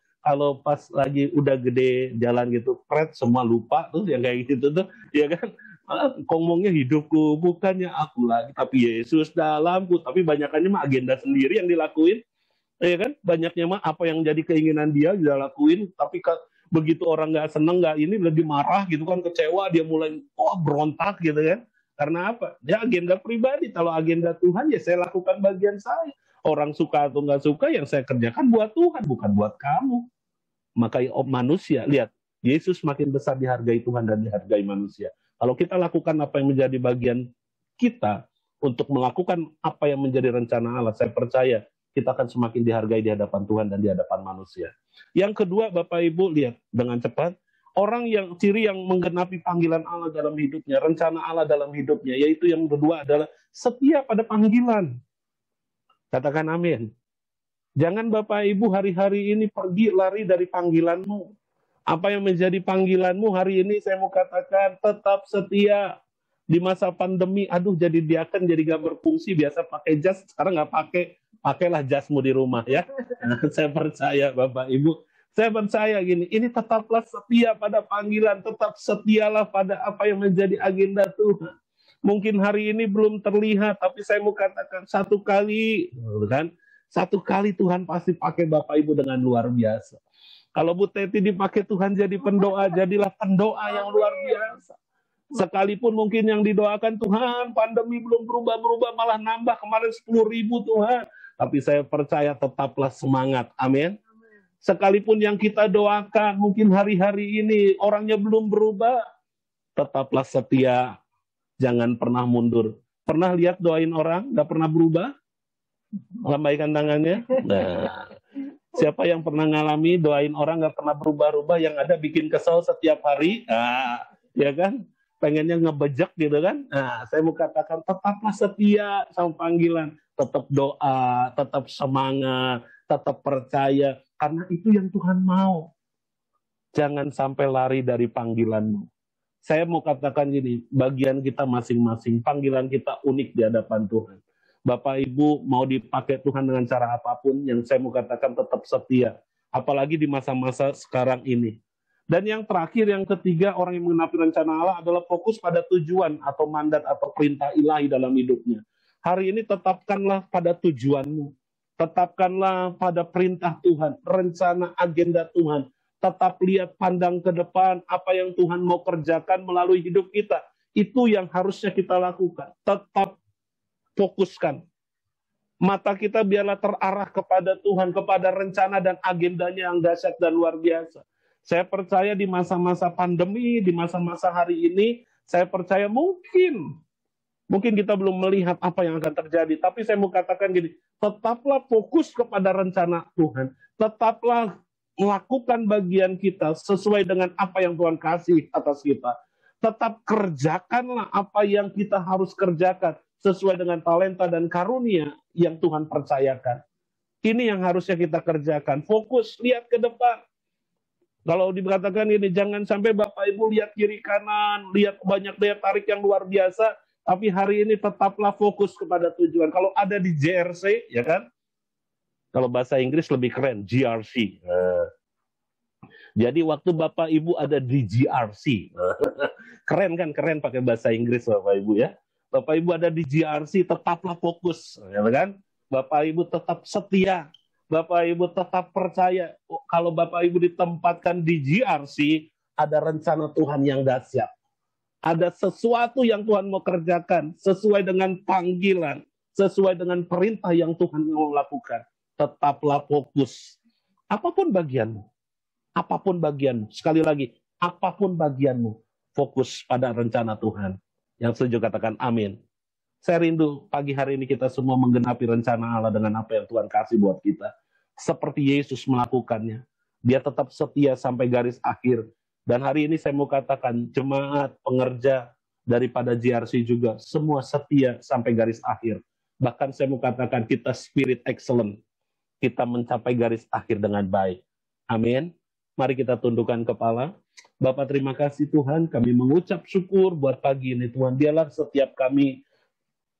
pas lagi udah gede jalan gitu, semua lupa tuh yang kayak gitu tuh, ya kan? Ngomongnya hidupku bukannya aku lagi, tapi Yesus dalamku. Tapi banyakannya mah agenda sendiri yang dilakuin. Ya kan, banyaknya mah apa yang jadi keinginan dia lakuin, tapi begitu orang nggak seneng, nggak ini, lebih marah gitu kan, kecewa, dia mulai berontak gitu kan. Karena apa? Dia agenda pribadi. Kalau agenda Tuhan ya saya lakukan bagian saya. Orang suka atau nggak suka, yang saya kerjakan buat Tuhan, bukan buat kamu. Makanya manusia, lihat, Yesus makin besar dihargai Tuhan dan dihargai manusia. Kalau kita lakukan apa yang menjadi bagian kita untuk melakukan apa yang menjadi rencana Allah, saya percaya kita akan semakin dihargai di hadapan Tuhan dan di hadapan manusia. Yang kedua, Bapak Ibu, lihat dengan cepat, ciri yang menggenapi panggilan Allah dalam hidupnya, rencana Allah dalam hidupnya, yaitu yang kedua adalah setia pada panggilan. Katakan amin. Jangan Bapak Ibu hari-hari ini pergi lari dari panggilanmu. Apa yang menjadi panggilanmu hari ini, saya mau katakan tetap setia. Di masa pandemi, jadi diaken jadi gak berfungsi, biasa pakai jas, sekarang gak pakai pakailah jasmu di rumah ya. Saya percaya Bapak Ibu, saya percaya gini, ini tetaplah setia pada panggilan, tetap setialah pada apa yang menjadi agenda Tuhan. Mungkin hari ini belum terlihat, tapi saya mau katakan satu kali, kan? Satu kali Tuhan pasti pakai Bapak Ibu dengan luar biasa. Kalau Bu Teti dipakai Tuhan jadi pendoa, jadilah pendoa yang luar biasa. Sekalipun mungkin yang didoakan Tuhan, pandemi belum berubah-berubah, malah nambah kemarin 10.000 Tuhan. Tapi saya percaya tetaplah semangat, amin. Sekalipun yang kita doakan, mungkin hari-hari ini orangnya belum berubah, tetaplah setia, jangan pernah mundur. Pernah lihat doain orang, nggak pernah berubah? Lambaikan tangannya. Nah, siapa yang pernah ngalami doain orang nggak pernah berubah-ubah, yang ada bikin kesel setiap hari? Nah, ya kan? Pengennya ngebejek gitu kan? Nah, saya mau katakan tetaplah setia sama panggilan. Tetap doa, tetap semangat, tetap percaya. Karena itu yang Tuhan mau. Jangan sampai lari dari panggilanmu. Saya mau katakan gini, bagian kita masing-masing, panggilan kita unik di hadapan Tuhan. Bapak Ibu mau dipakai Tuhan dengan cara apapun, yang saya mau katakan tetap setia. Apalagi di masa-masa sekarang ini. Dan yang terakhir, yang ketiga, orang yang menggenapi rencana Allah adalah fokus pada tujuan atau mandat atau perintah ilahi dalam hidupnya. Hari ini tetapkanlah pada tujuanmu. Tetapkanlah pada perintah Tuhan, rencana agenda Tuhan. Tetap lihat, pandang ke depan, apa yang Tuhan mau kerjakan melalui hidup kita. Itu yang harusnya kita lakukan. Tetap fokuskan. Mata kita biarlah terarah kepada Tuhan, kepada rencana dan agendanya yang dahsyat dan luar biasa. Saya percaya di masa-masa pandemi, di masa-masa hari ini, saya percaya mungkin kita belum melihat apa yang akan terjadi. Tapi saya mau katakan gini, tetaplah fokus kepada rencana Tuhan. Tetaplah melakukan bagian kita sesuai dengan apa yang Tuhan kasih atas kita. Tetap kerjakanlah apa yang kita harus kerjakan sesuai dengan talenta dan karunia yang Tuhan percayakan. Ini yang harusnya kita kerjakan. Fokus, lihat ke depan. Kalau dikatakan ini, jangan sampai Bapak Ibu lihat kiri kanan, lihat banyak daya tarik yang luar biasa, tapi hari ini tetaplah fokus kepada tujuan. Kalau ada di JRC, ya kan? Kalau bahasa Inggris lebih keren, GRC. Jadi waktu Bapak Ibu ada di GRC, keren kan? Keren pakai bahasa Inggris Bapak Ibu ya. Bapak Ibu ada di GRC, tetaplah fokus, ya kan? Bapak Ibu tetap setia. Bapak Ibu tetap percaya, kalau Bapak Ibu ditempatkan di GRC, ada rencana Tuhan yang dahsyat. Ada sesuatu yang Tuhan mau kerjakan, sesuai dengan panggilan, sesuai dengan perintah yang Tuhan mau lakukan. Tetaplah fokus. Apapun bagianmu, sekali lagi, apapun bagianmu, fokus pada rencana Tuhan. Yang setuju katakan amin. Saya rindu pagi hari ini kita semua menggenapi rencana Allah dengan apa yang Tuhan kasih buat kita. Seperti Yesus melakukannya. Dia tetap setia sampai garis akhir. Dan hari ini saya mau katakan, jemaat, pengerja daripada GRC juga, semua setia sampai garis akhir. Bahkan saya mau katakan kita spirit excellent. Kita mencapai garis akhir dengan baik. Amin. Mari kita tundukkan kepala. Bapak terima kasih Tuhan, kami mengucap syukur buat pagi ini Tuhan. Biarlah setiap kami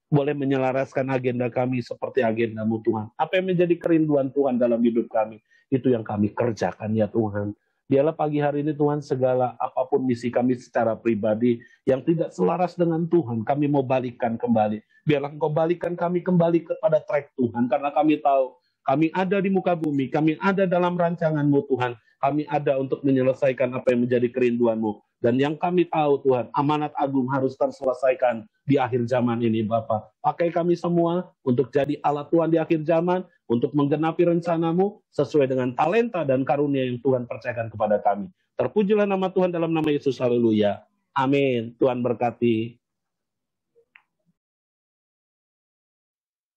boleh menyelaraskan agenda kami seperti agendamu Tuhan. Apa yang menjadi kerinduan Tuhan dalam hidup kami, itu yang kami kerjakan ya Tuhan. Biarlah pagi hari ini Tuhan, segala apapun misi kami secara pribadi yang tidak selaras dengan Tuhan, kami mau balikan kembali. Biarlah Engkau balikan kami kembali kepada track Tuhan, karena kami tahu kami ada di muka bumi, kami ada dalam rancangan-Mu Tuhan. Kami ada untuk menyelesaikan apa yang menjadi kerinduan-Mu. Dan yang kami tahu Tuhan, amanat agung harus terselesaikan di akhir zaman ini Bapa. Pakai kami semua untuk jadi alat Tuhan di akhir zaman, untuk menggenapi rencana-Mu sesuai dengan talenta dan karunia yang Tuhan percayakan kepada kami. Terpujilah nama Tuhan dalam nama Yesus, haleluya. Amin. Tuhan berkati.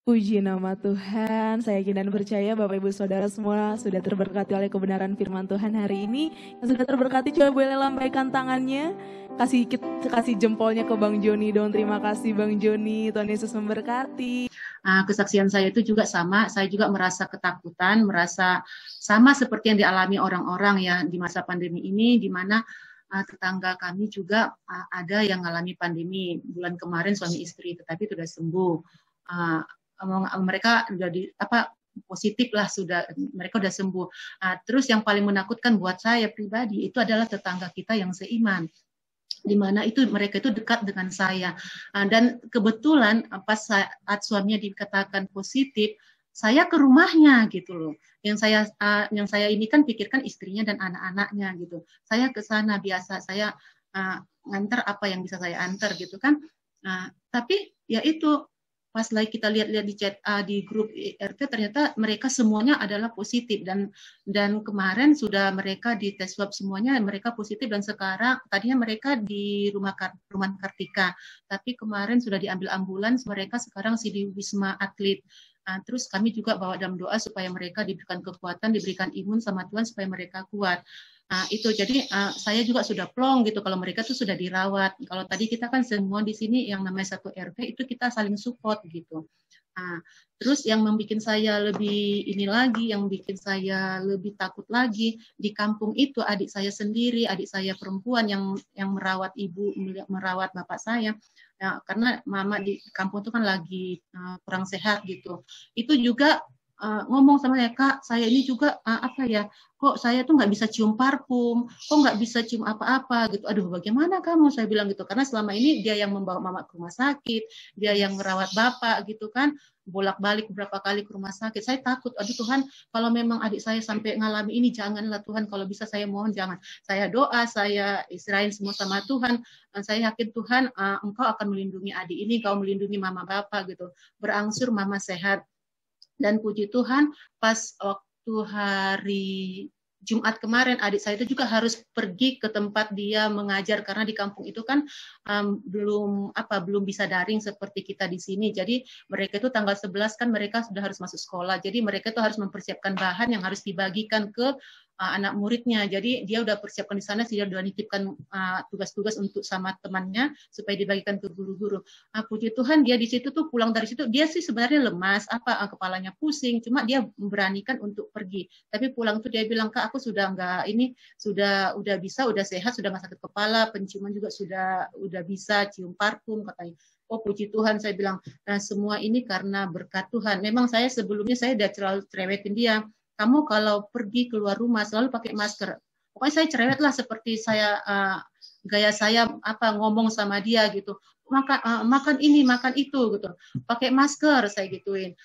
Puji nama Tuhan, saya yakin dan percaya Bapak Ibu Saudara semua sudah terberkati oleh kebenaran firman Tuhan hari ini. Yang sudah terberkati coba boleh lambaikan tangannya, kasih jempolnya ke Bang Joni dong. Terima kasih Bang Joni, Tuhan Yesus memberkati. Kesaksian saya itu juga sama, saya juga merasa ketakutan, merasa sama seperti yang dialami orang-orang ya di masa pandemi ini, di mana tetangga kami juga ada yang mengalami pandemi bulan kemarin suami istri, tetapi sudah sembuh. mereka udah positif lah, mereka udah sembuh. Terus yang paling menakutkan buat saya pribadi itu adalah tetangga kita yang seiman, di mana itu mereka itu dekat dengan saya, dan kebetulan pas saat suaminya dikatakan positif, saya ke rumahnya gitu loh. Yang saya ini kan pikirkan istrinya dan anak-anaknya gitu. Saya ke sana biasa, saya nganter apa yang bisa saya antar gitu kan. Tapi ya itu pas lagi kita lihat-lihat di chat di grup RT, ternyata mereka semuanya adalah positif, dan kemarin sudah mereka di tes swab semuanya mereka positif, dan sekarang tadinya mereka di rumah Kartika, tapi kemarin sudah diambil ambulans, mereka sekarang di Wisma Atlet. Terus kami juga bawa dalam doa supaya mereka diberikan kekuatan, diberikan imun sama Tuhan supaya mereka kuat. Itu jadi saya juga sudah plong gitu kalau mereka tuh sudah dirawat. Kalau tadi kita kan semua di sini yang namanya satu RT itu kita saling support gitu. Terus yang membuat saya lebih ini lagi, yang bikin saya lebih takut lagi, di kampung itu adik saya sendiri, adik saya perempuan yang merawat ibu, merawat bapak saya. Ya, karena mama di kampung itu kan lagi kurang sehat gitu. Itu juga ngomong sama saya, Kak, saya ini juga kok saya tuh nggak bisa cium parfum, kok nggak bisa cium apa-apa gitu. Aduh, bagaimana kamu? Saya bilang gitu, karena selama ini dia yang membawa mama ke rumah sakit, dia yang merawat bapak gitu kan, bolak-balik beberapa kali ke rumah sakit. Saya takut, aduh Tuhan, kalau memang adik saya sampai ngalami ini, janganlah Tuhan, kalau bisa saya mohon jangan. Saya doa, saya serahin semua sama Tuhan. Saya yakin Tuhan, Engkau akan melindungi adik ini, Engkau melindungi mama bapak gitu. Berangsur mama sehat. Dan puji Tuhan, pas waktu hari Jumat kemarin, adik saya itu juga harus pergi ke tempat dia mengajar, karena di kampung itu kan belum bisa daring seperti kita di sini. Jadi mereka itu tanggal 11 kan mereka sudah harus masuk sekolah. Jadi mereka itu harus mempersiapkan bahan yang harus dibagikan ke anak muridnya. Jadi dia udah persiapkan di sana, dia udah nitipkan tugas-tugas untuk sama temannya supaya dibagikan ke guru-guru. Puji Tuhan, dia di situ tuh pulang dari situ, dia sih sebenarnya lemas, kepalanya pusing, cuma dia memberanikan untuk pergi. Tapi pulang tuh dia bilang, Kak, aku sudah udah bisa, udah sehat, sudah nggak sakit kepala, penciuman juga udah bisa cium parfum katanya. Oh puji Tuhan, saya bilang, nah semua ini karena berkat Tuhan. Memang saya sebelumnya saya udah selalu cerewetin dia, kamu kalau pergi keluar rumah selalu pakai masker. Pokoknya saya cerewet lah, seperti saya gaya saya ngomong sama dia gitu. Makan ini, makan itu gitu. Pakai masker saya gituin.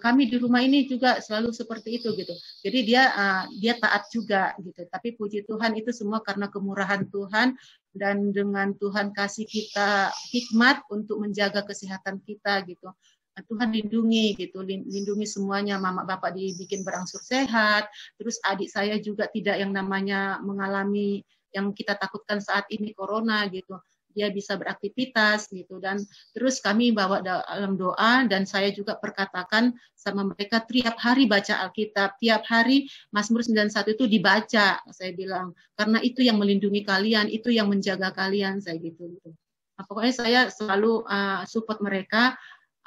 Kami di rumah ini juga selalu seperti itu gitu. Jadi dia taat juga gitu. Tapi puji Tuhan itu semua karena kemurahan Tuhan, dan dengan Tuhan kasih kita hikmat untuk menjaga kesehatan kita gitu. Tuhan lindungi gitu, lindungi semuanya, mama bapak dibikin berangsur sehat, terus adik saya juga tidak yang namanya mengalami yang kita takutkan saat ini corona gitu, dia bisa beraktivitas gitu. Dan terus kami bawa dalam doa, dan saya juga perkatakan sama mereka tiap hari baca Alkitab, tiap hari Mazmur 91 itu dibaca, saya bilang, karena itu yang melindungi kalian, itu yang menjaga kalian, saya gitu. Pokoknya saya selalu support mereka.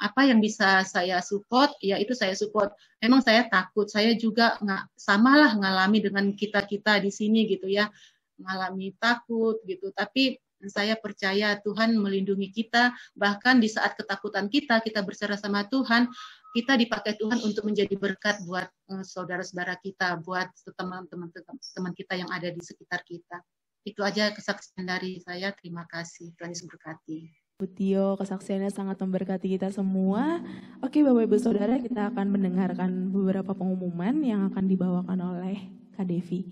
Apa yang bisa saya support, ya itu saya support. Memang saya takut, saya juga samalah ngalami dengan kita-kita di sini gitu ya, mengalami takut gitu. Tapi saya percaya Tuhan melindungi kita, bahkan di saat ketakutan kita berserah sama Tuhan, kita dipakai Tuhan untuk menjadi berkat buat saudara-saudara kita, buat teman-teman kita yang ada di sekitar kita. Itu aja kesaksian dari saya. Terima kasih. Tuhan Yesus berkati. Bu Tio, kesaksiannya sangat memberkati kita semua. Oke Bapak Ibu Saudara, kita akan mendengarkan beberapa pengumuman yang akan dibawakan oleh Kak Devi.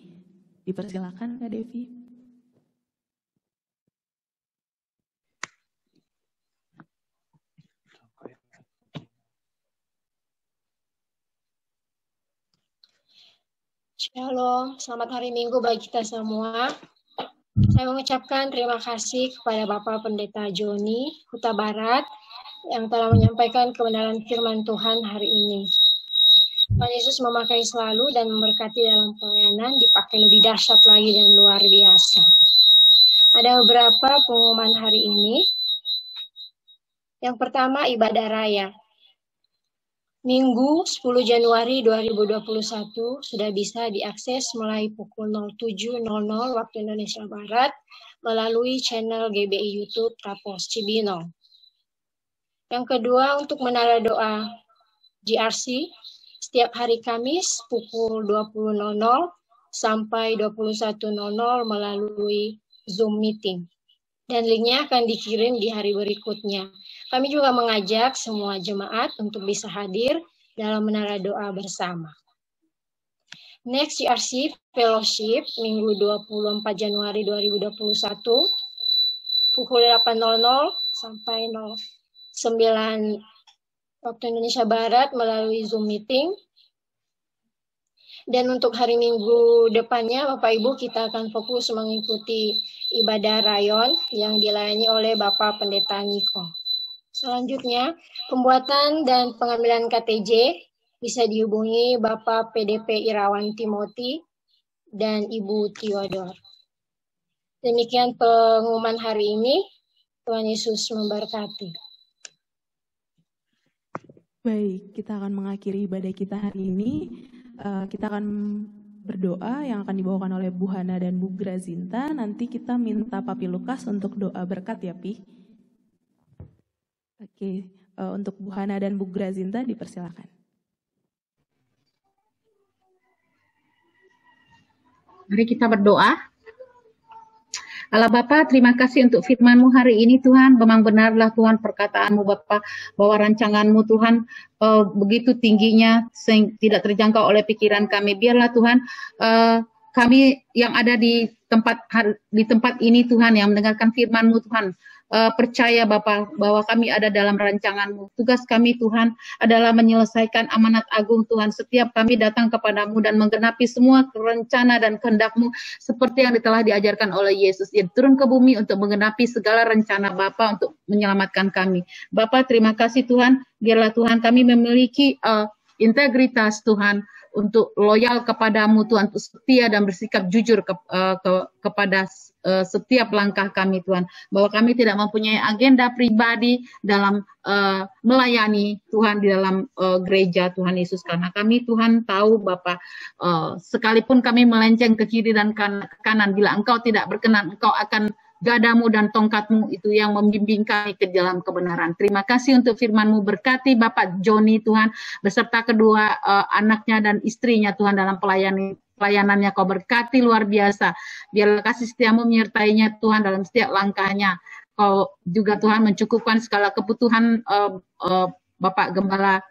Dipersilakan Kak Devi. Shalom, selamat hari Minggu bagi kita semua. Saya mengucapkan terima kasih kepada Bapak Pendeta Joni Huta Barat yang telah menyampaikan kebenaran firman Tuhan hari ini. Tuhan Yesus memakai selalu dan memberkati dalam pelayanan, dipakai lebih dahsyat lagi dan luar biasa. Ada beberapa pengumuman hari ini. Yang pertama, ibadah raya. Minggu 10 Januari 2021 sudah bisa diakses mulai pukul 07.00 waktu Indonesia Barat melalui channel GBI YouTube Trapos Cibinong. Yang kedua, untuk menara doa GRC setiap hari Kamis pukul 20.00 sampai 21.00 melalui Zoom meeting. Dan linknya akan dikirim di hari berikutnya. Kami juga mengajak semua jemaat untuk bisa hadir dalam menara doa bersama. Next GRC Fellowship Minggu 24 Januari 2021 pukul 8.00 sampai 09 waktu Indonesia Barat melalui Zoom meeting. Dan untuk hari Minggu depannya, Bapak Ibu, kita akan fokus mengikuti ibadah rayon yang dilayani oleh Bapak Pendeta Niko. Selanjutnya, pembuatan dan pengambilan KTJ bisa dihubungi Bapak PDP Irawan Timothy dan Ibu Theodore. Demikian pengumuman hari ini. Tuhan Yesus memberkati. Baik, kita akan mengakhiri ibadah kita hari ini. Kita akan berdoa yang akan dibawakan oleh Bu Hana dan Bu Grazinta. Nanti kita minta Papi Lukas untuk doa berkat ya, Pi. Oke, untuk Bu Hana dan Bu Grazinta dipersilakan. Mari kita berdoa. Allah Bapa, terima kasih untuk firman-Mu hari ini Tuhan. Memang benarlah Tuhan perkataan-Mu Bapa, bahwa rancangan-Mu Tuhan begitu tingginya tidak terjangkau oleh pikiran kami. Biarlah Tuhan kami yang ada di tempat ini Tuhan, yang mendengarkan firman-Mu Tuhan, percaya Bapa bahwa kami ada dalam rancangan-Mu. Tugas kami Tuhan adalah menyelesaikan amanat agung Tuhan. Setiap kami datang kepadamu dan menggenapi semua rencana dan kehendak-Mu seperti yang telah diajarkan oleh Yesus. Dia turun ke bumi untuk menggenapi segala rencana Bapa untuk menyelamatkan kami. Bapa, terima kasih Tuhan. Biarlah Tuhan kami memiliki integritas Tuhan, untuk loyal kepadamu Tuhan, untuk setia dan bersikap jujur kepada setiap langkah kami Tuhan, bahwa kami tidak mempunyai agenda pribadi dalam melayani Tuhan di dalam gereja Tuhan Yesus, karena kami Tuhan tahu Bapa, sekalipun kami melenceng ke kiri dan kanan, bila Engkau tidak berkenan, Engkau akan gadamu dan tongkatmu itu yang membimbing kami ke dalam kebenaran. Terima kasih untuk firman-Mu. Berkati Bapak Joni Tuhan, beserta kedua anaknya dan istrinya Tuhan dalam pelayanannya. Kau berkati luar biasa. Biarlah kasih setiamu menyertainya Tuhan dalam setiap langkahnya. Kau juga Tuhan mencukupkan segala kebutuhan Bapak Gembala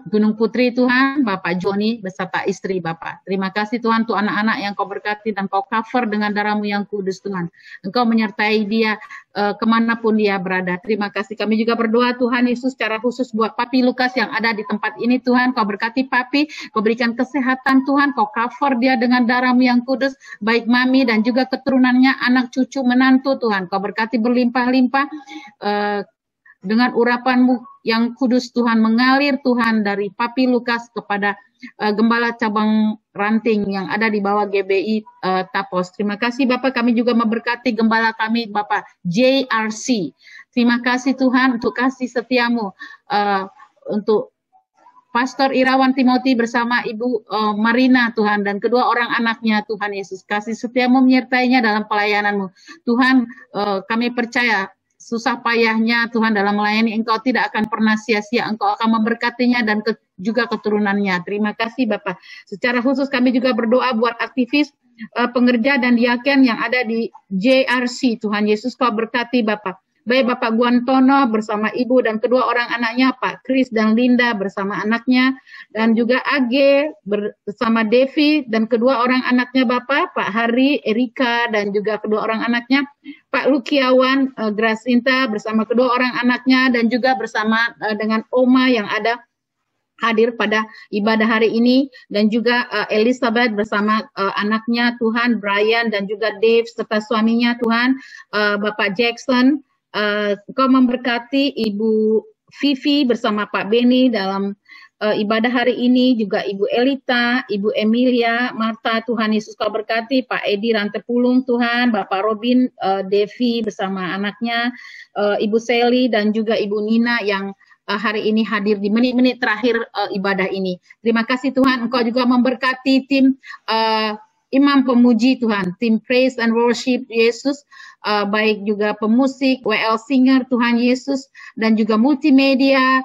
Gunung Putri Tuhan, Bapak Joni beserta istri Bapak. Terima kasih Tuhan untuk anak-anak yang Kau berkati dan Kau cover dengan darah-Mu yang kudus Tuhan. Engkau menyertai dia kemanapun dia berada. Terima kasih. Kami juga berdoa Tuhan Yesus secara khusus buat Papi Lukas yang ada di tempat ini Tuhan. Kau berkati Papi, Kau berikan kesehatan Tuhan, Kau cover dia dengan darah-Mu yang kudus, baik mami dan juga keturunannya, anak cucu menantu Tuhan. Kau berkati berlimpah-limpah dengan urapan-Mu yang kudus Tuhan, mengalir Tuhan dari Papi Lukas kepada Gembala Cabang Ranting yang ada di bawah GBI Tapos. Terima kasih Bapak, kami juga memberkati Gembala kami Bapak JRC. Terima kasih Tuhan untuk kasih setiamu, untuk Pastor Irawan Timothy bersama Ibu Marina Tuhan, dan kedua orang anaknya Tuhan Yesus. Kasih setiamu menyertainya dalam pelayanan-Mu. Tuhan, kami percaya susah payahnya Tuhan dalam melayani Engkau tidak akan pernah sia-sia. Engkau akan memberkatinya dan juga keturunannya. Terima kasih Bapak. Secara khusus kami juga berdoa buat aktivis, pengerja dan diaken yang ada di JRC. Tuhan Yesus Kau berkati Bapak. Baik Bapak Guantono bersama Ibu dan kedua orang anaknya, Pak Chris dan Linda bersama anaknya, dan juga AG bersama Devi dan kedua orang anaknya Bapak, Pak Hari, Erika dan juga kedua orang anaknya, Pak Lukiawan, Grasinta bersama kedua orang anaknya, dan juga bersama dengan Oma yang ada hadir pada ibadah hari ini, dan juga Elizabeth bersama anaknya Tuhan, Brian dan juga Dave serta suaminya Tuhan, Bapak Jackson. Kau memberkati Ibu Vivi bersama Pak Beni dalam ibadah hari ini, juga Ibu Elita, Ibu Emilia, Marta, Tuhan Yesus Kau berkati, Pak Edi Rantepulung Tuhan, Bapak Robin, Devi bersama anaknya, Ibu Sally dan juga Ibu Nina yang hari ini hadir di menit-menit terakhir ibadah ini. Terima kasih Tuhan, Engkau juga memberkati tim Imam Pemuji Tuhan, tim Praise and Worship Yesus, baik juga pemusik, WL singer Tuhan Yesus, dan juga multimedia,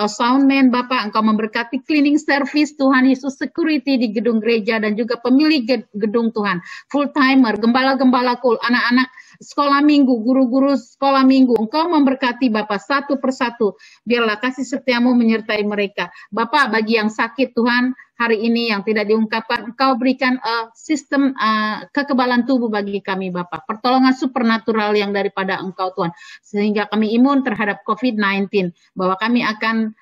soundman Bapak, Engkau memberkati cleaning service Tuhan Yesus, security di gedung gereja, dan juga pemilik gedung Tuhan, full timer, gembala-gembala kul, anak-anak sekolah minggu, guru-guru sekolah minggu, Engkau memberkati Bapak satu persatu, biarlah kasih setiamu menyertai mereka. Bapak, bagi yang sakit Tuhan, hari ini yang tidak diungkapkan, Engkau berikan sistem kekebalan tubuh bagi kami Bapak, pertolongan supernatural yang daripada Engkau Tuhan, sehingga kami imun terhadap COVID-19, bahwa kami akan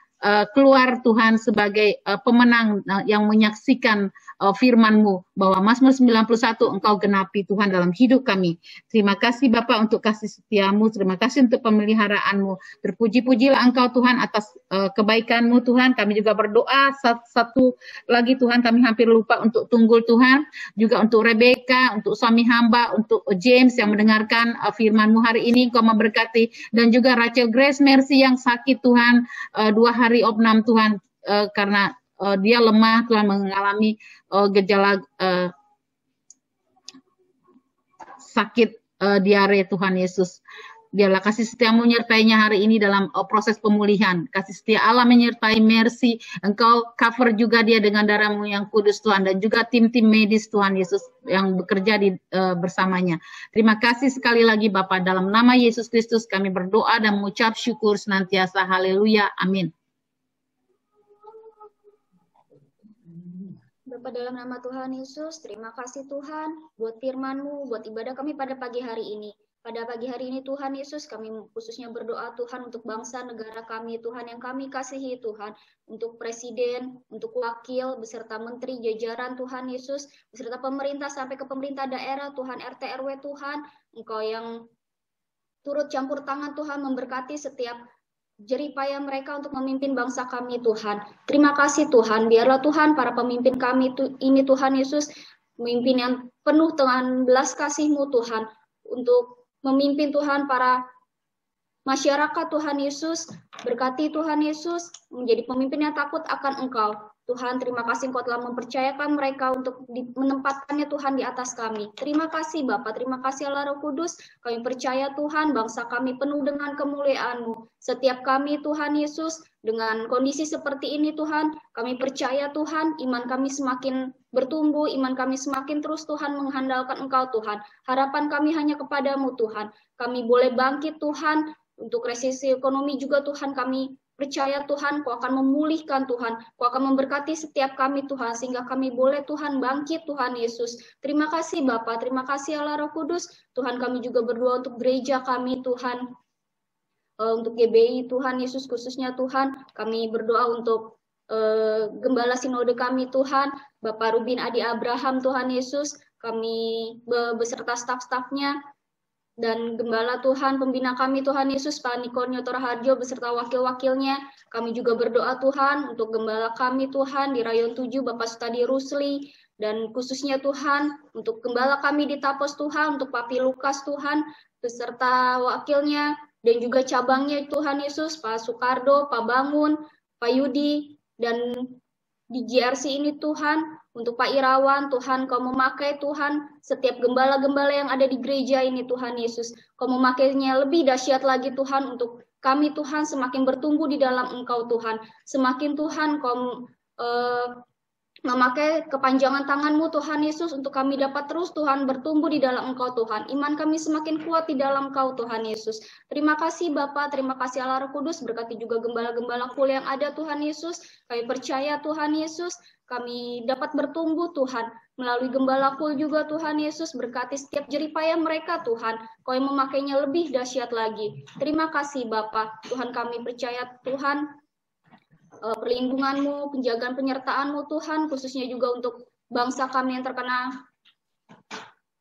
keluar Tuhan sebagai pemenang yang menyaksikan firman-Mu, bahwa Mazmur 91 Engkau genapi Tuhan dalam hidup kami. Terima kasih Bapak untuk kasih setia-Mu, terima kasih untuk pemeliharaan-Mu. Terpuji-pujilah Engkau Tuhan atas kebaikan-Mu Tuhan. Kami juga berdoa satu lagi Tuhan, kami hampir lupa untuk Tunggul Tuhan, juga untuk Rebecca, untuk suami hamba, untuk James yang mendengarkan firman-Mu hari ini, Engkau memberkati, dan juga Rachel Grace Mercy yang sakit Tuhan, 2 hari opnam Tuhan, karena dia lemah Tuhan, mengalami gejala sakit diare Tuhan Yesus. Biarlah kasih setia-Mu menyertainya hari ini dalam proses pemulihan. Kasih setia Allah menyertai Mercy. Engkau cover juga dia dengan darah-Mu yang kudus Tuhan, dan juga tim-tim medis Tuhan Yesus yang bekerja bersamanya. Terima kasih sekali lagi Bapak, dalam nama Yesus Kristus kami berdoa dan mengucap syukur senantiasa. Haleluya. Amin. Bapa, dalam nama Tuhan Yesus, terima kasih Tuhan buat firman-Mu, buat ibadah kami pada pagi hari ini. Pada pagi hari ini Tuhan Yesus, kami khususnya berdoa Tuhan untuk bangsa negara kami Tuhan yang kami kasihi Tuhan, untuk presiden, untuk wakil, beserta menteri, jajaran Tuhan Yesus, beserta pemerintah sampai ke pemerintah daerah Tuhan, RT RW Tuhan, Engkau yang turut campur tangan Tuhan, memberkati setiap jeripaya mereka untuk memimpin bangsa kami Tuhan. Terima kasih Tuhan, biarlah Tuhan para pemimpin kami ini Tuhan Yesus, pemimpin yang penuh dengan belas kasih-Mu Tuhan, untuk memimpin Tuhan para masyarakat Tuhan Yesus, berkati Tuhan Yesus, menjadi pemimpin yang takut akan Engkau. Tuhan, terima kasih Engkau telah mempercayakan mereka untuk menempatkannya Tuhan di atas kami. Terima kasih Bapa, terima kasih Allah Roh Kudus. Kami percaya Tuhan, bangsa kami penuh dengan kemuliaan-Mu. Setiap kami Tuhan Yesus, dengan kondisi seperti ini Tuhan, kami percaya Tuhan, iman kami semakin bertumbuh, iman kami semakin terus Tuhan mengandalkan Engkau Tuhan. Harapan kami hanya kepadamu Tuhan. Kami boleh bangkit Tuhan, untuk resesi ekonomi juga Tuhan kami percaya Tuhan, Kau akan memulihkan Tuhan, Kau akan memberkati setiap kami Tuhan, sehingga kami boleh Tuhan bangkit Tuhan Yesus. Terima kasih Bapa, terima kasih Allah Roh Kudus. Tuhan, kami juga berdoa untuk gereja kami Tuhan, untuk GBI Tuhan Yesus khususnya Tuhan, kami berdoa untuk Gembala Sinode kami Tuhan, Bapak Rubin Adi Abraham Tuhan Yesus, kami beserta staf-stafnya, dan Gembala Tuhan, pembina kami Tuhan Yesus, Pak Nikonyo Toraharjo beserta wakil-wakilnya. Kami juga berdoa Tuhan untuk Gembala kami Tuhan di Rayon 7, Bapak Sutadi Rusli, dan khususnya Tuhan untuk Gembala kami di Tapos Tuhan, untuk Papi Lukas Tuhan, beserta wakilnya, dan juga cabangnya Tuhan Yesus, Pak Soekardo, Pak Bangun, Pak Yudi, dan di GRC ini Tuhan, untuk Pak Irawan, Tuhan Kau memakai Tuhan setiap gembala-gembala yang ada di gereja ini Tuhan Yesus. Kau memakainya lebih dahsyat lagi Tuhan untuk kami Tuhan semakin bertumbuh di dalam Engkau Tuhan. Semakin Tuhan Kau memakai kepanjangan tangan-Mu Tuhan Yesus untuk kami dapat terus Tuhan bertumbuh di dalam Engkau Tuhan. Iman kami semakin kuat di dalam Engkau Tuhan Yesus. Terima kasih Bapa, terima kasih Allah Roh Kudus, berkati juga gembala-gembala kul yang ada Tuhan Yesus. Kami percaya Tuhan Yesus, kami dapat bertumbuh Tuhan, melalui gembala kul juga Tuhan Yesus, berkati setiap jeripaya mereka Tuhan, Kau yang memakainya lebih dahsyat lagi. Terima kasih Bapa, Tuhan kami percaya Tuhan, perlindungan-Mu, penjagaan penyertaan-Mu Tuhan, khususnya juga untuk bangsa kami yang terkena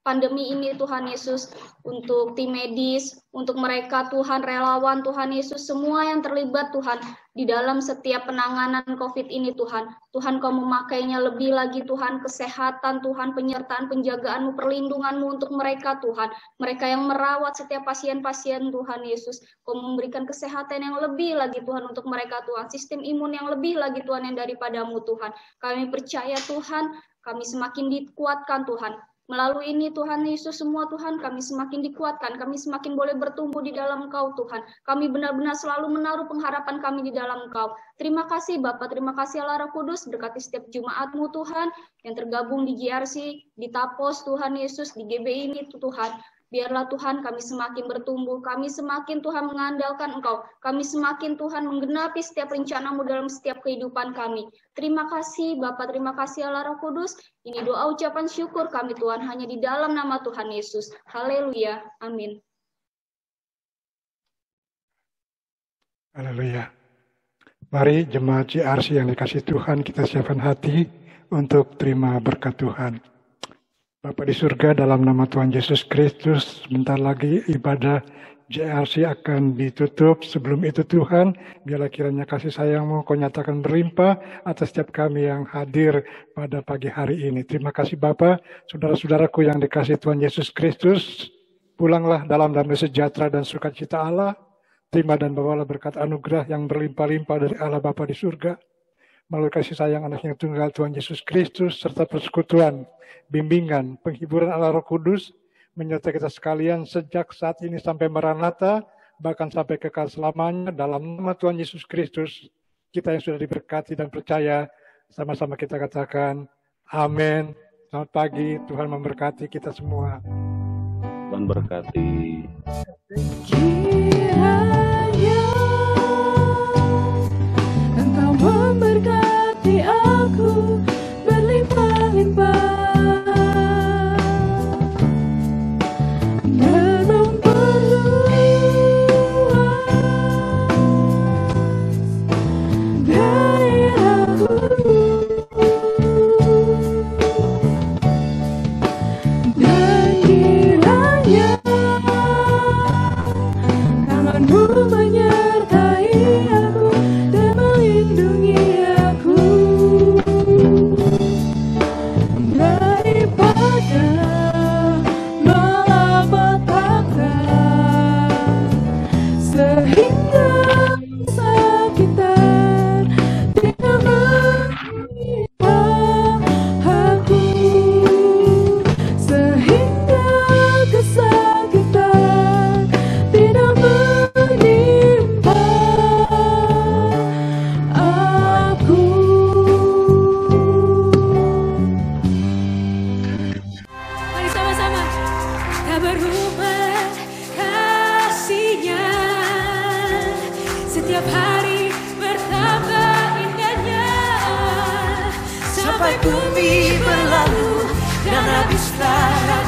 pandemi ini Tuhan Yesus, untuk tim medis, untuk mereka Tuhan, relawan Tuhan Yesus, semua yang terlibat Tuhan, di dalam setiap penanganan COVID ini Tuhan. Tuhan Kau memakainya lebih lagi Tuhan, kesehatan Tuhan, penyertaan, penjagaan-Mu, perlindungan-Mu untuk mereka Tuhan. Mereka yang merawat setiap pasien-pasien Tuhan Yesus. Kau memberikan kesehatan yang lebih lagi Tuhan untuk mereka Tuhan. Sistem imun yang lebih lagi Tuhan yang daripada-Mu Tuhan. Kami percaya Tuhan, kami semakin dikuatkan Tuhan. Melalui ini Tuhan Yesus semua Tuhan kami semakin dikuatkan, kami semakin boleh bertumbuh di dalam Engkau Tuhan. Kami benar-benar selalu menaruh pengharapan kami di dalam Engkau. Terima kasih Bapa, terima kasih Allah Roh Kudus, berkati setiap Jumaat-Mu Tuhan yang tergabung di GRC, di Tapos Tuhan Yesus, di GBI ini Tuhan. Biarlah Tuhan kami semakin bertumbuh, kami semakin Tuhan mengandalkan Engkau, kami semakin Tuhan menggenapi setiap rencana-Mu dalam setiap kehidupan kami. Terima kasih Bapa, terima kasih Allah Roh Kudus. Ini doa ucapan syukur kami Tuhan hanya di dalam nama Tuhan Yesus. Haleluya, amin. Haleluya. Mari jemaat GRC yang dikasih Tuhan, kita siapkan hati untuk terima berkat Tuhan. Bapa di surga, dalam nama Tuhan Yesus Kristus, sebentar lagi ibadah GRC akan ditutup. Sebelum itu Tuhan, biarlah kiranya kasih sayang-Mu Kau nyatakan berlimpah atas setiap kami yang hadir pada pagi hari ini. Terima kasih Bapa, saudara-saudaraku yang dikasih Tuhan Yesus Kristus, pulanglah dalam damai sejahtera dan sukacita Allah. Terima dan bawalah berkat anugerah yang berlimpah-limpah dari Allah Bapa di surga, melalui kasih sayang Anak-Nya yang tunggal Tuhan Yesus Kristus, serta persekutuan, bimbingan, penghiburan Allah Roh Kudus, menyertai kita sekalian sejak saat ini sampai Maranatha, bahkan sampai kekal selamanya, dalam nama Tuhan Yesus Kristus. Kita yang sudah diberkati dan percaya, sama-sama kita katakan, amin. Selamat pagi, Tuhan memberkati kita semua. Tuhan berkati. Kiranya Engkau memberkati aku berlimpah-limpah dan memperluas daerahku, dan kiranya tangan-Mu menyertai aku dan melindungi aku daripada malapetaka, sehingga kesakitan tidak menimpa aku, sehingga kesakitan tidak menimpa aku. Mari sama-sama kita berubah kasih-Nya, setiap hari bertambah indahnya, sampai bumi berlalu dan habislah